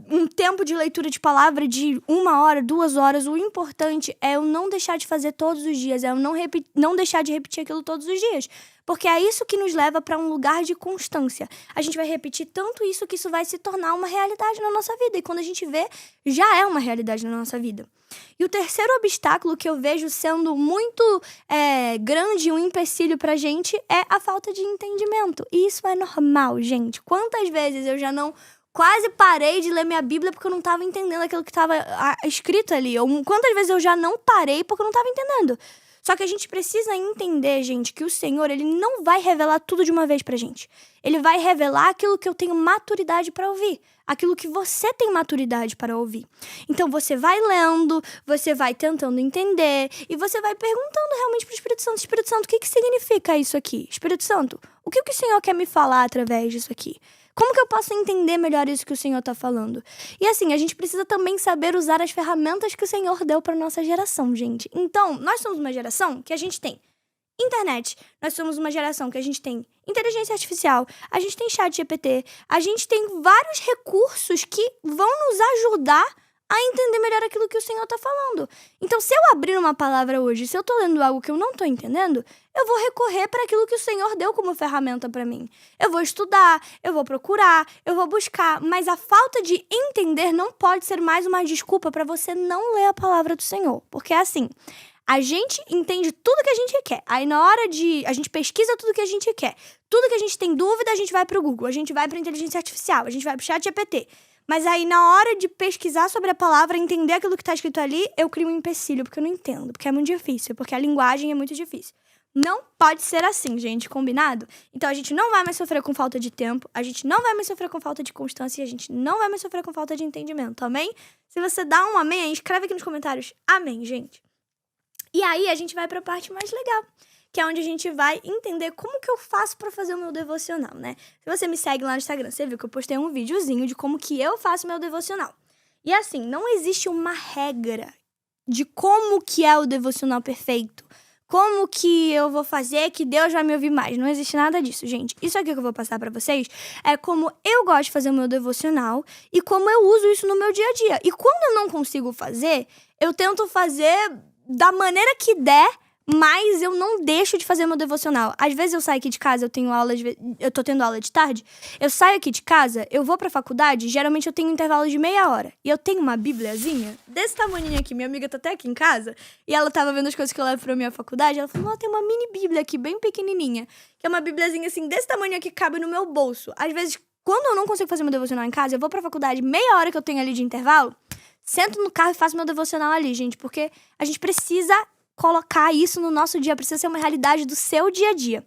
um tempo de leitura de palavra de 1 hora, 2 horas. O importante é eu não deixar de fazer todos os dias, é eu não deixar de repetir aquilo todos os dias. Porque é isso que nos leva para um lugar de constância. A gente vai repetir tanto isso que isso vai se tornar uma realidade na nossa vida. E quando a gente vê, já é uma realidade na nossa vida. E o terceiro obstáculo que eu vejo sendo muito grande, um empecilho pra gente, é a falta de entendimento. E isso é normal, gente. Quantas vezes eu já não quase parei de ler minha Bíblia porque eu não tava entendendo aquilo que tava escrito ali? Ou quantas vezes eu já não parei porque eu não tava entendendo? Só que a gente precisa entender, gente, que o Senhor, Ele não vai revelar tudo de uma vez pra gente. Ele vai revelar aquilo que eu tenho maturidade pra ouvir. Aquilo que você tem maturidade para ouvir. Então você vai lendo, você vai tentando entender e você vai perguntando realmente pro Espírito Santo: Espírito Santo, o que significa isso aqui? Espírito Santo, o que o Senhor quer me falar através disso aqui? Como que eu posso entender melhor isso que o Senhor tá falando? E assim, a gente precisa também saber usar as ferramentas que o Senhor deu pra nossa geração, gente. Então, nós somos uma geração que a gente tem internet, nós somos uma geração que a gente tem inteligência artificial, a gente tem chat GPT, a gente tem vários recursos que vão nos ajudar a entender melhor aquilo que o Senhor tá falando. Então, se eu abrir uma palavra hoje, se eu tô lendo algo que eu não tô entendendo, eu vou recorrer para aquilo que o Senhor deu como ferramenta para mim. Eu vou estudar, eu vou procurar, eu vou buscar, mas a falta de entender não pode ser mais uma desculpa para você não ler a palavra do Senhor. Porque assim, a gente entende tudo que a gente quer. Aí na hora a gente pesquisa tudo que a gente quer. Tudo que a gente tem dúvida, a gente vai pro Google, a gente vai pra inteligência artificial, a gente vai pro chat GPT. Mas aí, na hora de pesquisar sobre a palavra, entender aquilo que tá escrito ali, eu crio um empecilho, porque eu não entendo, porque é muito difícil, porque a linguagem é muito difícil. Não pode ser assim, gente, combinado? Então a gente não vai mais sofrer com falta de tempo, a gente não vai mais sofrer com falta de constância e a gente não vai mais sofrer com falta de entendimento, amém? Se você dá um amém, escreve aqui nos comentários, amém, gente. E aí a gente vai pra parte mais legal, que é onde a gente vai entender como que eu faço pra fazer o meu devocional, né? Se você me segue lá no Instagram, você viu que eu postei um videozinho de como que eu faço meu devocional. E assim, não existe uma regra de como que é o devocional perfeito. Como que eu vou fazer que Deus vai me ouvir mais? Não existe nada disso, gente. Isso aqui que eu vou passar pra vocês é como eu gosto de fazer o meu devocional e como eu uso isso no meu dia a dia. E quando eu não consigo fazer, eu tento fazer da maneira que der, mas eu não deixo de fazer meu devocional. Às vezes eu saio aqui de casa, eu tô tendo aula de tarde, eu saio aqui de casa, eu vou pra faculdade, geralmente eu tenho um intervalo de meia hora. E eu tenho uma bibliazinha desse tamanhinho aqui, minha amiga tá até aqui em casa, e ela tava vendo as coisas que eu levo pra minha faculdade, ela falou, tem uma mini bíblia aqui, bem pequenininha, que é uma bibliazinha assim, desse tamanho aqui, que cabe no meu bolso. Às vezes, quando eu não consigo fazer meu devocional em casa, eu vou pra faculdade, meia hora que eu tenho ali de intervalo, sento no carro e faço meu devocional ali, gente, porque a gente precisa colocar isso no nosso dia, precisa ser uma realidade do seu dia a dia.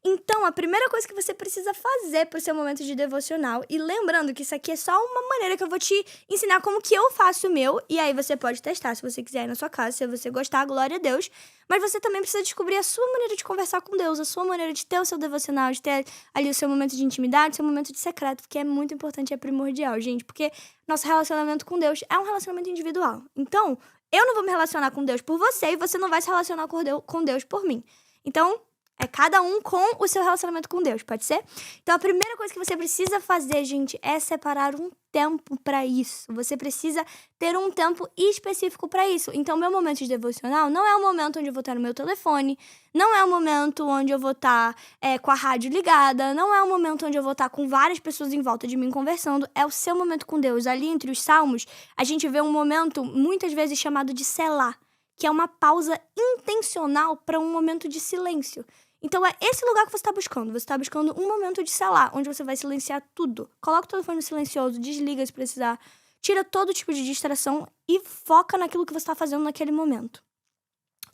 Então, a primeira coisa que você precisa fazer pro seu momento de devocional, e lembrando que isso aqui é só uma maneira que eu vou te ensinar como que eu faço o meu, e aí você pode testar se você quiser ir na sua casa, se você gostar, glória a Deus, mas você também precisa descobrir a sua maneira de conversar com Deus, a sua maneira de ter o seu devocional, de ter ali o seu momento de intimidade, o seu momento de secreto, que é muito importante, é primordial, gente, porque nosso relacionamento com Deus é um relacionamento individual. Então, eu não vou me relacionar com Deus por você e você não vai se relacionar com Deus por mim. Então, é cada um com o seu relacionamento com Deus, pode ser? Então, a primeira coisa que você precisa fazer, gente, é separar um tempo pra isso. Você precisa ter um tempo específico pra isso. Então, meu momento de devocional não é o momento onde eu vou estar no meu telefone, não é o momento onde eu vou estar com a rádio ligada, não é o momento onde eu vou estar com várias pessoas em volta de mim conversando. É o seu momento com Deus. Ali entre os salmos, a gente vê um momento, muitas vezes, chamado de selá, que é uma pausa intencional para um momento de silêncio. Então, é esse lugar que você está buscando. Você está buscando um momento de selá, onde você vai silenciar tudo. Coloca o telefone no silencioso, desliga se precisar, tira todo tipo de distração e foca naquilo que você está fazendo naquele momento.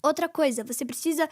Outra coisa, você precisa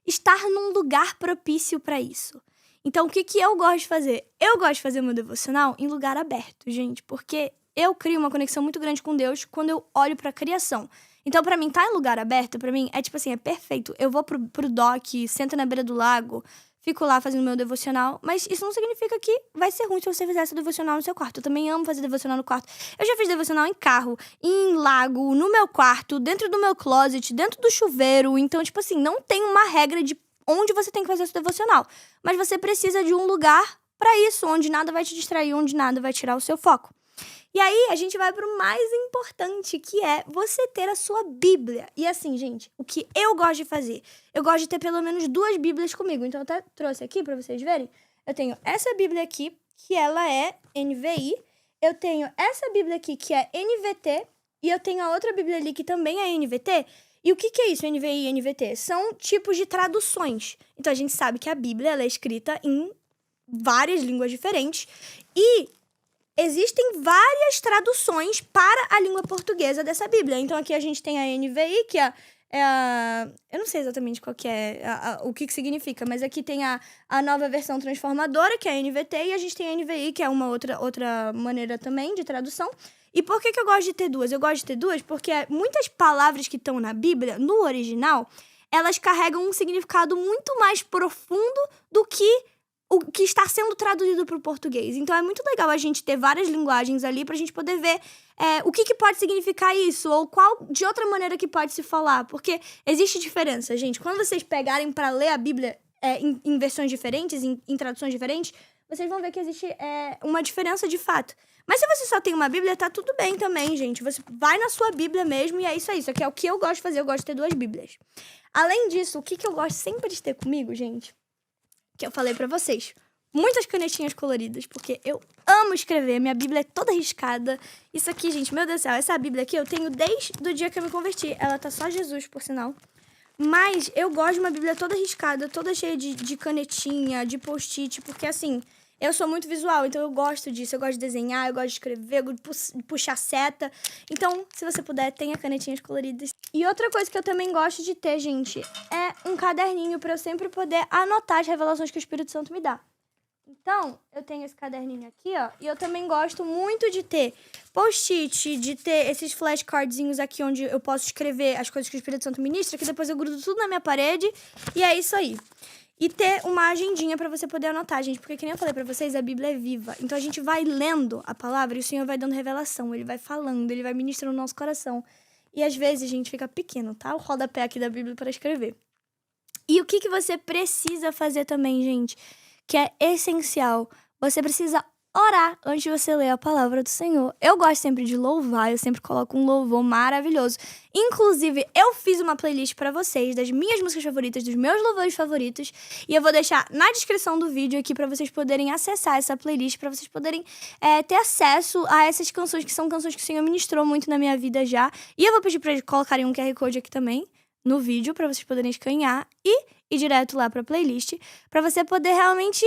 estar num lugar propício para isso. Então, o que eu gosto de fazer? Eu gosto de fazer meu devocional em lugar aberto, gente, porque eu crio uma conexão muito grande com Deus quando eu olho para a criação. Então, pra mim, tá em lugar aberto, pra mim, é tipo assim, é perfeito. Eu vou pro dock, sento na beira do lago, fico lá fazendo meu devocional, mas isso não significa que vai ser ruim se você fizer esse devocional no seu quarto. Eu também amo fazer devocional no quarto. Eu já fiz devocional em carro, em lago, no meu quarto, dentro do meu closet, dentro do chuveiro. Então, tipo assim, não tem uma regra de onde você tem que fazer esse devocional. Mas você precisa de um lugar pra isso, onde nada vai te distrair, onde nada vai tirar o seu foco. E aí, a gente vai pro mais importante, que é você ter a sua Bíblia. E assim, gente, o que eu gosto de fazer? Eu gosto de ter pelo menos 2 Bíblias comigo. Então, eu até trouxe aqui pra vocês verem. Eu tenho essa Bíblia aqui, que ela é NVI. Eu tenho essa Bíblia aqui, que é NVT. E eu tenho a outra Bíblia ali, que também é NVT. E o que é isso, NVI e NVT? São tipos de traduções. Então, a gente sabe que a Bíblia ela é escrita em várias línguas diferentes. E existem várias traduções para a língua portuguesa dessa Bíblia. Então, aqui a gente tem a NVI, que é a eu não sei exatamente qual que é, o que significa, mas aqui tem a nova versão transformadora, que é a NVT, e a gente tem a NVI, que é uma outra maneira também de tradução. E por que eu gosto de ter duas? Eu gosto de ter duas porque muitas palavras que estão na Bíblia, no original, elas carregam um significado muito mais profundo do que o que está sendo traduzido para o português. Então, é muito legal a gente ter várias linguagens ali pra gente poder ver o que pode significar isso, ou qual de outra maneira que pode se falar. Porque existe diferença, gente. Quando vocês pegarem para ler a Bíblia em versões diferentes, em traduções diferentes, vocês vão ver que existe uma diferença de fato. Mas se você só tem uma Bíblia, tá tudo bem também, gente. Você vai na sua Bíblia mesmo e é isso aí. Isso aqui é o que eu gosto de fazer. Eu gosto de ter 2 Bíblias. Além disso, o que eu gosto sempre de ter comigo, gente, que eu falei pra vocês, muitas canetinhas coloridas, porque eu amo escrever, minha Bíblia é toda riscada. Isso aqui, gente, meu Deus do céu, essa Bíblia aqui eu tenho desde o dia que eu me converti. Ela tá só Jesus, por sinal. Mas eu gosto de uma Bíblia toda riscada, toda cheia de canetinha, de post-it, porque assim, Eu sou muito visual, então eu gosto disso. Eu gosto de desenhar, eu gosto de escrever, eu gosto de puxar seta. Então, se você puder, tenha canetinhas coloridas. E outra coisa que eu também gosto de ter, gente, é um caderninho pra eu sempre poder anotar as revelações que o Espírito Santo me dá. Então, eu tenho esse caderninho aqui, ó, e eu também gosto muito de ter post-it, de ter esses flashcardzinhos aqui onde eu posso escrever as coisas que o Espírito Santo ministra, que depois eu grudo tudo na minha parede, e é isso aí. E ter uma agendinha pra você poder anotar, gente, porque que nem eu falei pra vocês, a Bíblia é viva. Então a gente vai lendo a palavra e o Senhor vai dando revelação, Ele vai falando, Ele vai ministrando no nosso coração. E às vezes a gente fica pequeno, tá? O rodapé aqui da Bíblia para escrever. E o que você precisa fazer também, gente? Que é essencial. Você precisa orar antes de você ler a palavra do Senhor. Eu gosto sempre de louvar, eu sempre coloco um louvor maravilhoso. Inclusive, eu fiz uma playlist pra vocês das minhas músicas favoritas, dos meus louvores favoritos, e eu vou deixar na descrição do vídeo aqui pra vocês poderem acessar essa playlist, pra vocês poderem ter acesso a essas canções, que são canções que o Senhor ministrou muito na minha vida já. E eu vou pedir pra eles colocarem um QR Code aqui também, no vídeo, pra vocês poderem escanear e ir direto lá pra playlist, pra você poder realmente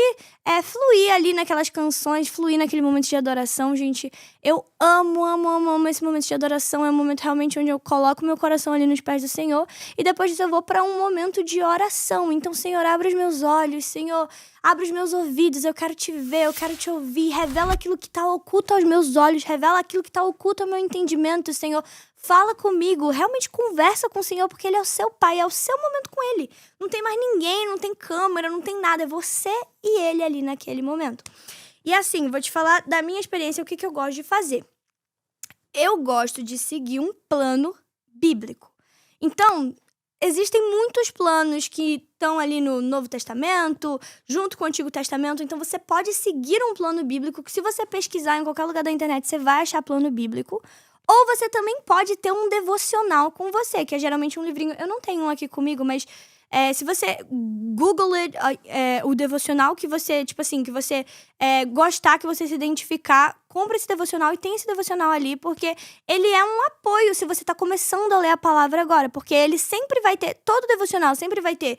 fluir ali naquelas canções, fluir naquele momento de adoração, gente. Eu amo esse momento de adoração, é um momento realmente onde eu coloco meu coração ali nos pés do Senhor, e depois disso eu vou pra um momento de oração. Então, Senhor, abre os meus olhos, Senhor, abre os meus ouvidos, eu quero te ver, eu quero te ouvir, revela aquilo que tá oculto aos meus olhos, revela aquilo que tá oculto ao meu entendimento, Senhor. Fala comigo, realmente conversa com o Senhor, porque Ele é o seu Pai, é o seu momento com Ele. Não tem mais ninguém, não tem câmera, não tem nada, é você e Ele ali naquele momento. E assim, vou te falar da minha experiência, o que eu gosto de fazer. Eu gosto de seguir um plano bíblico. Então, existem muitos planos que estão ali no Novo Testamento, junto com o Antigo Testamento, então você pode seguir um plano bíblico, que se você pesquisar em qualquer lugar da internet, você vai achar plano bíblico. Ou você também pode ter um devocional com você, que é geralmente um livrinho. Eu não tenho um aqui comigo, mas se você Google o devocional que você, tipo assim, que você gostar, que você se identificar, compra esse devocional e tem esse devocional ali, porque ele é um apoio se você tá começando a ler a palavra agora, porque ele sempre vai ter, todo devocional sempre vai ter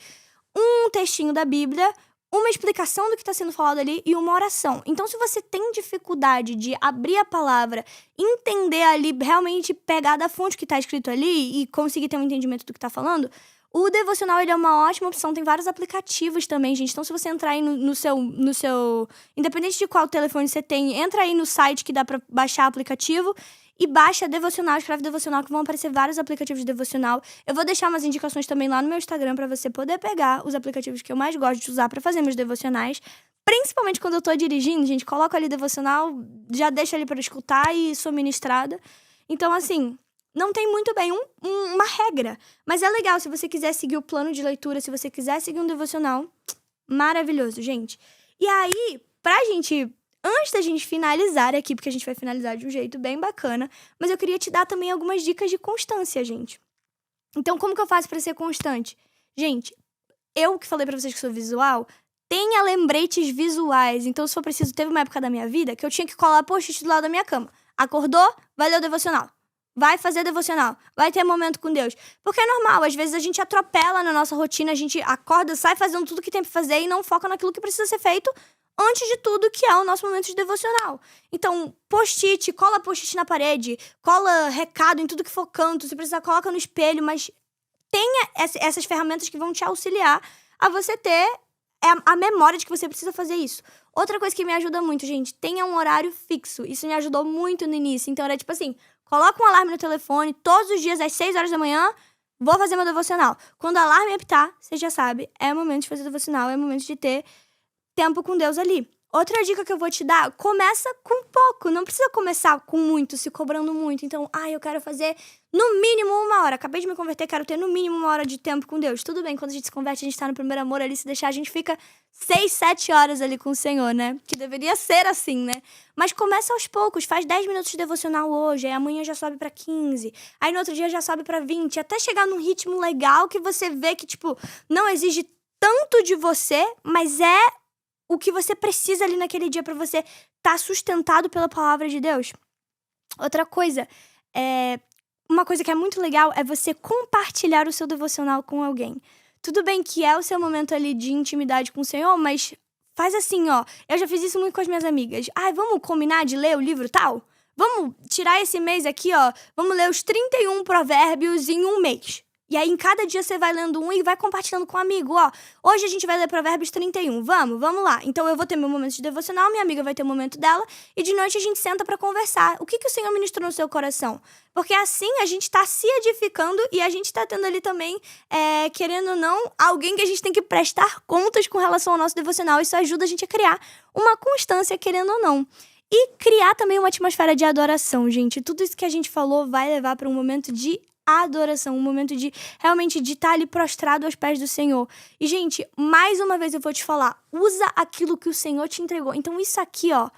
um textinho da Bíblia, uma explicação do que está sendo falado ali e uma oração. Então, se você tem dificuldade de abrir a palavra, entender ali, realmente pegar da fonte que está escrito ali e conseguir ter um entendimento do que está falando, o devocional ele é uma ótima opção. Tem vários aplicativos também, gente. Então, se você entrar aí no seu... Independente de qual telefone você tem, entra aí no site que dá para baixar o aplicativo e baixa devocional, escreve devocional, que vão aparecer vários aplicativos de devocional. Eu vou deixar umas indicações também lá no meu Instagram pra você poder pegar os aplicativos que eu mais gosto de usar pra fazer meus devocionais. Principalmente quando eu tô dirigindo, gente, coloco ali devocional, já deixo ali pra escutar e sou ministrada. Então, assim, não tem muito bem uma regra. Mas é legal, se você quiser seguir o plano de leitura, se você quiser seguir um devocional, maravilhoso, gente. E aí, antes da gente finalizar aqui, porque a gente vai finalizar de um jeito bem bacana, mas eu queria te dar também algumas dicas de constância, gente. Então, como que eu faço pra ser constante? Gente, eu que falei pra vocês que sou visual, tenha lembretes visuais. Então, se for preciso, teve uma época da minha vida que eu tinha que colar post-it do lado da minha cama. Acordou? Vai ler o devocional. Vai fazer devocional. Vai ter momento com Deus. Porque é normal, às vezes a gente atropela na nossa rotina, a gente acorda, sai fazendo tudo que tem pra fazer e não foca naquilo que precisa ser feito antes de tudo, que é o nosso momento de devocional. Então, post-it, cola post-it na parede, cola recado em tudo que for canto, se precisar, coloca no espelho, mas tenha essas ferramentas que vão te auxiliar a você ter a memória de que você precisa fazer isso. Outra coisa que me ajuda muito, gente, tenha um horário fixo. Isso me ajudou muito no início. Então, era tipo assim, coloca um alarme no telefone, todos os dias às 6 horas da manhã, vou fazer meu devocional. Quando o alarme apitar, você já sabe, é momento de fazer devocional, é momento de ter tempo com Deus ali. Outra dica que eu vou te dar, começa com pouco. Não precisa começar com muito, se cobrando muito. Então, eu quero fazer no mínimo 1 hora. Acabei de me converter, quero ter no mínimo 1 hora de tempo com Deus. Tudo bem, quando a gente se converte, a gente tá no primeiro amor ali. Se deixar, a gente fica 6, 7 horas ali com o Senhor, né? Que deveria ser assim, né? Mas começa aos poucos. Faz 10 minutos de devocional hoje. Aí amanhã já sobe pra 15. Aí no outro dia já sobe pra 20. Até chegar num ritmo legal que você vê que, tipo, não exige tanto de você, mas é o que você precisa ali naquele dia pra você estar sustentado pela palavra de Deus. Outra coisa, uma coisa que é muito legal é você compartilhar o seu devocional com alguém. Tudo bem que é o seu momento ali de intimidade com o Senhor, mas Faz assim, ó. Eu já fiz isso muito com as minhas amigas. Ai, vamos combinar de ler o livro tal? Vamos tirar esse mês aqui, ó. Vamos ler os 31 provérbios em um mês. E aí, em cada dia, você vai lendo um e vai compartilhando com um amigo, ó. Hoje a gente vai ler Provérbios 31. Vamos lá. Então, eu vou ter meu momento de devocional, minha amiga vai ter o momento dela. E de noite a gente senta pra conversar. O que o Senhor ministrou no seu coração? Porque assim a gente tá se edificando e a gente tá tendo ali também, querendo ou não, alguém que a gente tem que prestar contas com relação ao nosso devocional. Isso ajuda a gente a criar uma constância, querendo ou não. E criar também uma atmosfera de adoração, gente. Tudo isso que a gente falou vai levar para um momento de adoração, um momento de realmente de estar ali prostrado aos pés do Senhor. E, gente, mais uma vez eu vou te falar, usa aquilo que o Senhor te entregou. Então, isso aqui, ó,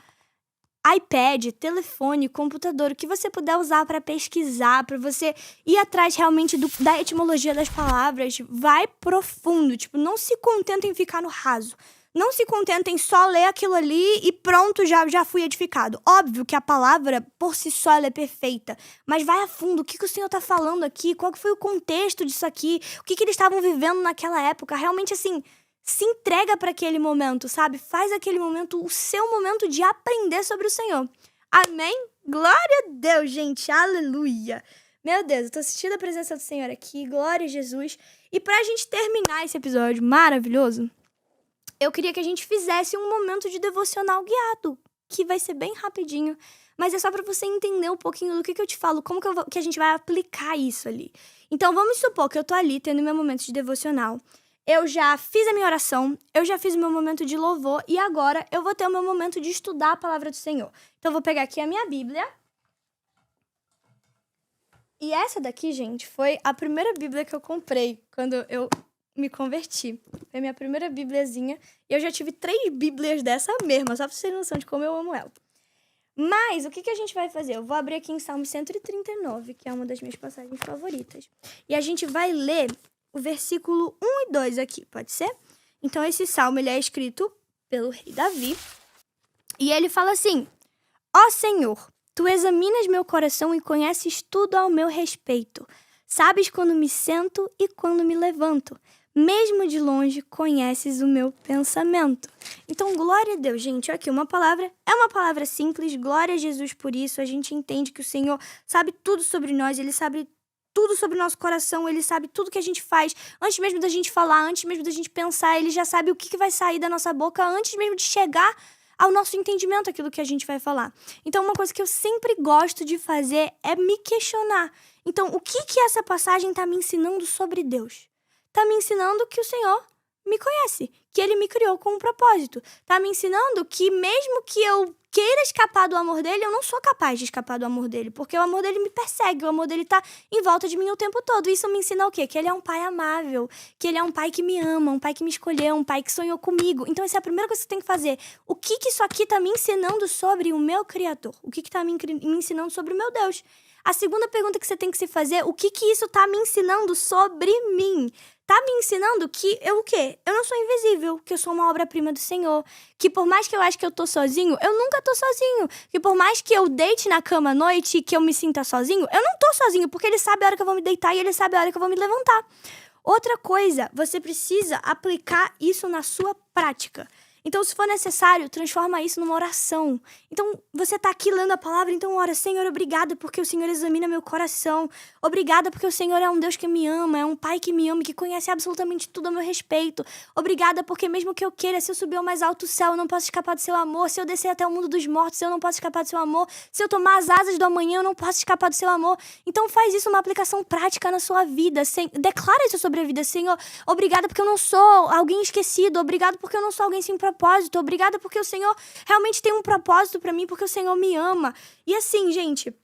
iPad, telefone, computador, o que você puder usar para pesquisar, para você ir atrás realmente da etimologia das palavras, vai profundo. Tipo, não se contenta em ficar no raso. Não se contenta em só ler aquilo ali e pronto, já fui edificado. Óbvio que a palavra, por si só, ela é perfeita. Mas vai a fundo, o que o Senhor tá falando aqui? Qual que foi o contexto disso aqui? O que eles estavam vivendo naquela época? Realmente, assim, se entrega para aquele momento, sabe? Faz aquele momento o seu momento de aprender sobre o Senhor. Amém? Glória a Deus, gente. Aleluia. Meu Deus, eu tô sentindo a presença do Senhor aqui. Glória a Jesus. E pra gente terminar esse episódio maravilhoso, eu queria que a gente fizesse um momento de devocional guiado, que vai ser bem rapidinho, mas é só pra você entender um pouquinho do que eu te falo, como que a gente vai aplicar isso ali. Então, vamos supor que eu tô ali tendo meu momento de devocional, eu já fiz a minha oração, eu já fiz o meu momento de louvor e agora eu vou ter o meu momento de estudar a palavra do Senhor. Então, eu vou pegar aqui a minha Bíblia. E essa daqui, gente, foi a primeira Bíblia que eu comprei quando eu me converti. Foi a minha primeira bibliazinha. E eu já tive 3 bíblias dessa mesma, só pra vocês terem noção de como eu amo ela. Mas, o que a gente vai fazer? Eu vou abrir aqui em Salmo 139, que é uma das minhas passagens favoritas. E a gente vai ler o versículo 1 e 2 aqui, pode ser? Então, esse salmo, ele é escrito pelo rei Davi. E ele fala assim: Ó Senhor, Tu examinas meu coração e conheces tudo ao meu respeito. Sabes quando me sento e quando me levanto. Mesmo de longe, conheces o meu pensamento. Então, glória a Deus, gente. Aqui uma palavra, é uma palavra simples. Glória a Jesus por isso. A gente entende que o Senhor sabe tudo sobre nós. Ele sabe tudo sobre o nosso coração. Ele sabe tudo que a gente faz. Antes mesmo da gente falar, antes mesmo da gente pensar, Ele já sabe o que vai sair da nossa boca antes mesmo de chegar ao nosso entendimento aquilo que a gente vai falar. Então, uma coisa que eu sempre gosto de fazer é me questionar. Então, o que essa passagem está me ensinando sobre Deus? Tá me ensinando que o Senhor me conhece, que Ele me criou com um propósito. Tá me ensinando que mesmo que eu queira escapar do amor dele, eu não sou capaz de escapar do amor dele, porque o amor dele me persegue, o amor dele tá em volta de mim o tempo todo. Isso me ensina o quê? Que Ele é um pai amável, que Ele é um pai que me ama, um pai que me escolheu, um pai que sonhou comigo. Então essa é a primeira coisa que você tem que fazer. O que isso aqui tá me ensinando sobre o meu Criador? O que tá me ensinando sobre o meu Deus? A segunda pergunta que você tem que se fazer: o que isso tá me ensinando sobre mim? Tá me ensinando que eu o quê? Eu não sou invisível, que eu sou uma obra-prima do Senhor. Que por mais que eu ache que eu tô sozinho, eu nunca tô sozinho. Que por mais que eu deite na cama à noite e que eu me sinta sozinho, eu não tô sozinho, porque Ele sabe a hora que eu vou me deitar e Ele sabe a hora que eu vou me levantar. Outra coisa, você precisa aplicar isso na sua prática. Então, se for necessário, transforma isso numa oração. Então, você tá aqui lendo a palavra, então ora: Senhor, obrigada porque o Senhor examina meu coração. Obrigada porque o Senhor é um Deus que me ama, é um Pai que me ama, que conhece absolutamente tudo a meu respeito. Obrigada porque mesmo que eu queira, se eu subir ao mais alto céu, eu não posso escapar do seu amor. Se eu descer até o mundo dos mortos, eu não posso escapar do seu amor. Se eu tomar as asas do amanhã, eu não posso escapar do seu amor. Então, faz isso uma aplicação prática na sua vida. Declara isso sobre a vida. Senhor, obrigada porque eu não sou alguém esquecido. Obrigado porque eu não sou alguém sem propósito. Obrigada porque o Senhor realmente tem um propósito pra mim, porque o Senhor me ama. E assim, gente,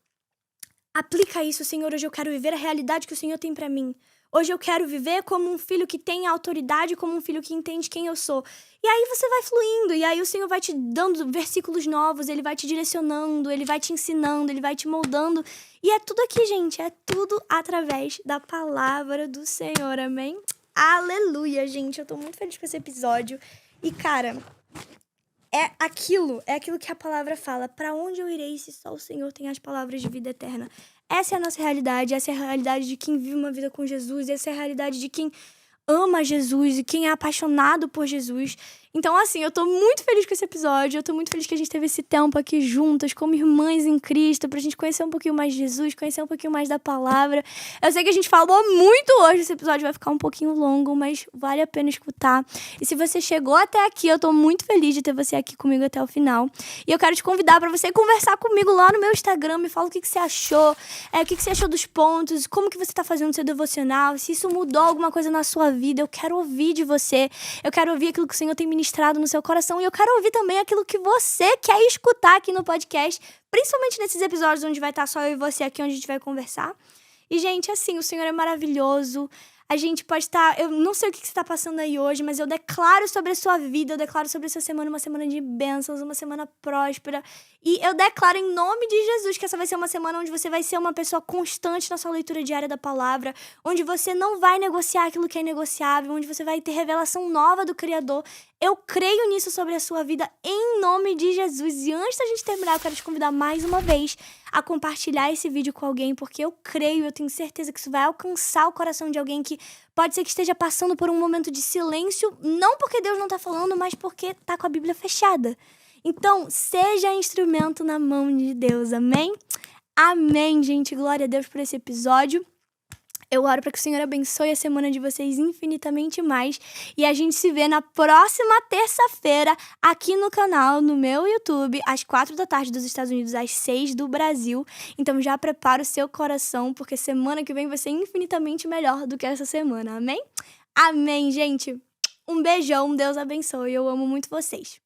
aplica isso: Senhor, hoje eu quero viver a realidade que o Senhor tem pra mim. Hoje eu quero viver como um filho que tem autoridade, como um filho que entende quem eu sou. E aí você vai fluindo, e aí o Senhor vai te dando versículos novos, Ele vai te direcionando, Ele vai te ensinando, Ele vai te moldando. E é tudo aqui, gente, é tudo através da palavra do Senhor, amém? Aleluia, gente, eu tô muito feliz com esse episódio. E, cara, é aquilo que a palavra fala: pra onde eu irei se só o Senhor tem as palavras de vida eterna? Essa é a nossa realidade, essa é a realidade de quem vive uma vida com Jesus, essa é a realidade de quem ama Jesus e quem é apaixonado por Jesus. Então, assim, eu tô muito feliz com esse episódio. Eu tô muito feliz que a gente teve esse tempo aqui juntas, como irmãs em Cristo, pra gente conhecer um pouquinho mais de Jesus, conhecer um pouquinho mais da palavra. Eu sei que a gente falou muito hoje, esse episódio vai ficar um pouquinho longo, mas vale a pena escutar. E se você chegou até aqui, eu tô muito feliz de ter você aqui comigo até o final. E eu quero te convidar pra você conversar comigo lá no meu Instagram. Me fala o que você achou, o que você achou dos pontos, como que você tá fazendo o seu devocional, se isso mudou alguma coisa na sua vida. Eu quero ouvir de você. Eu quero ouvir aquilo que o Senhor tem ministrado no seu coração. E eu quero ouvir também aquilo que você quer escutar aqui no podcast, principalmente nesses episódios onde vai estar só eu e você aqui, onde a gente vai conversar. E, gente, assim, o Senhor é maravilhoso. A gente pode estar... Eu não sei o que você está passando aí hoje, mas eu declaro sobre a sua vida, eu declaro sobre a sua semana uma semana de bênçãos, uma semana próspera. E eu declaro em nome de Jesus que essa vai ser uma semana onde você vai ser uma pessoa constante na sua leitura diária da palavra, onde você não vai negociar aquilo que é negociável, onde você vai ter revelação nova do Criador. Eu creio nisso sobre a sua vida em nome de Jesus. E antes da gente terminar, eu quero te convidar mais uma vez a compartilhar esse vídeo com alguém, porque eu creio, eu tenho certeza que isso vai alcançar o coração de alguém que pode ser que esteja passando por um momento de silêncio, não porque Deus não tá falando, mas porque tá com a Bíblia fechada. Então, seja instrumento na mão de Deus, amém? Amém, gente. Glória a Deus por esse episódio. Eu oro para que o Senhor abençoe a semana de vocês infinitamente mais. E a gente se vê na próxima terça-feira aqui no canal, no meu YouTube, às 4 da tarde dos Estados Unidos, às 6 do Brasil. Então já prepara o seu coração, porque semana que vem vai ser infinitamente melhor do que essa semana, amém? Amém, gente. Um beijão, Deus abençoe. Eu amo muito vocês.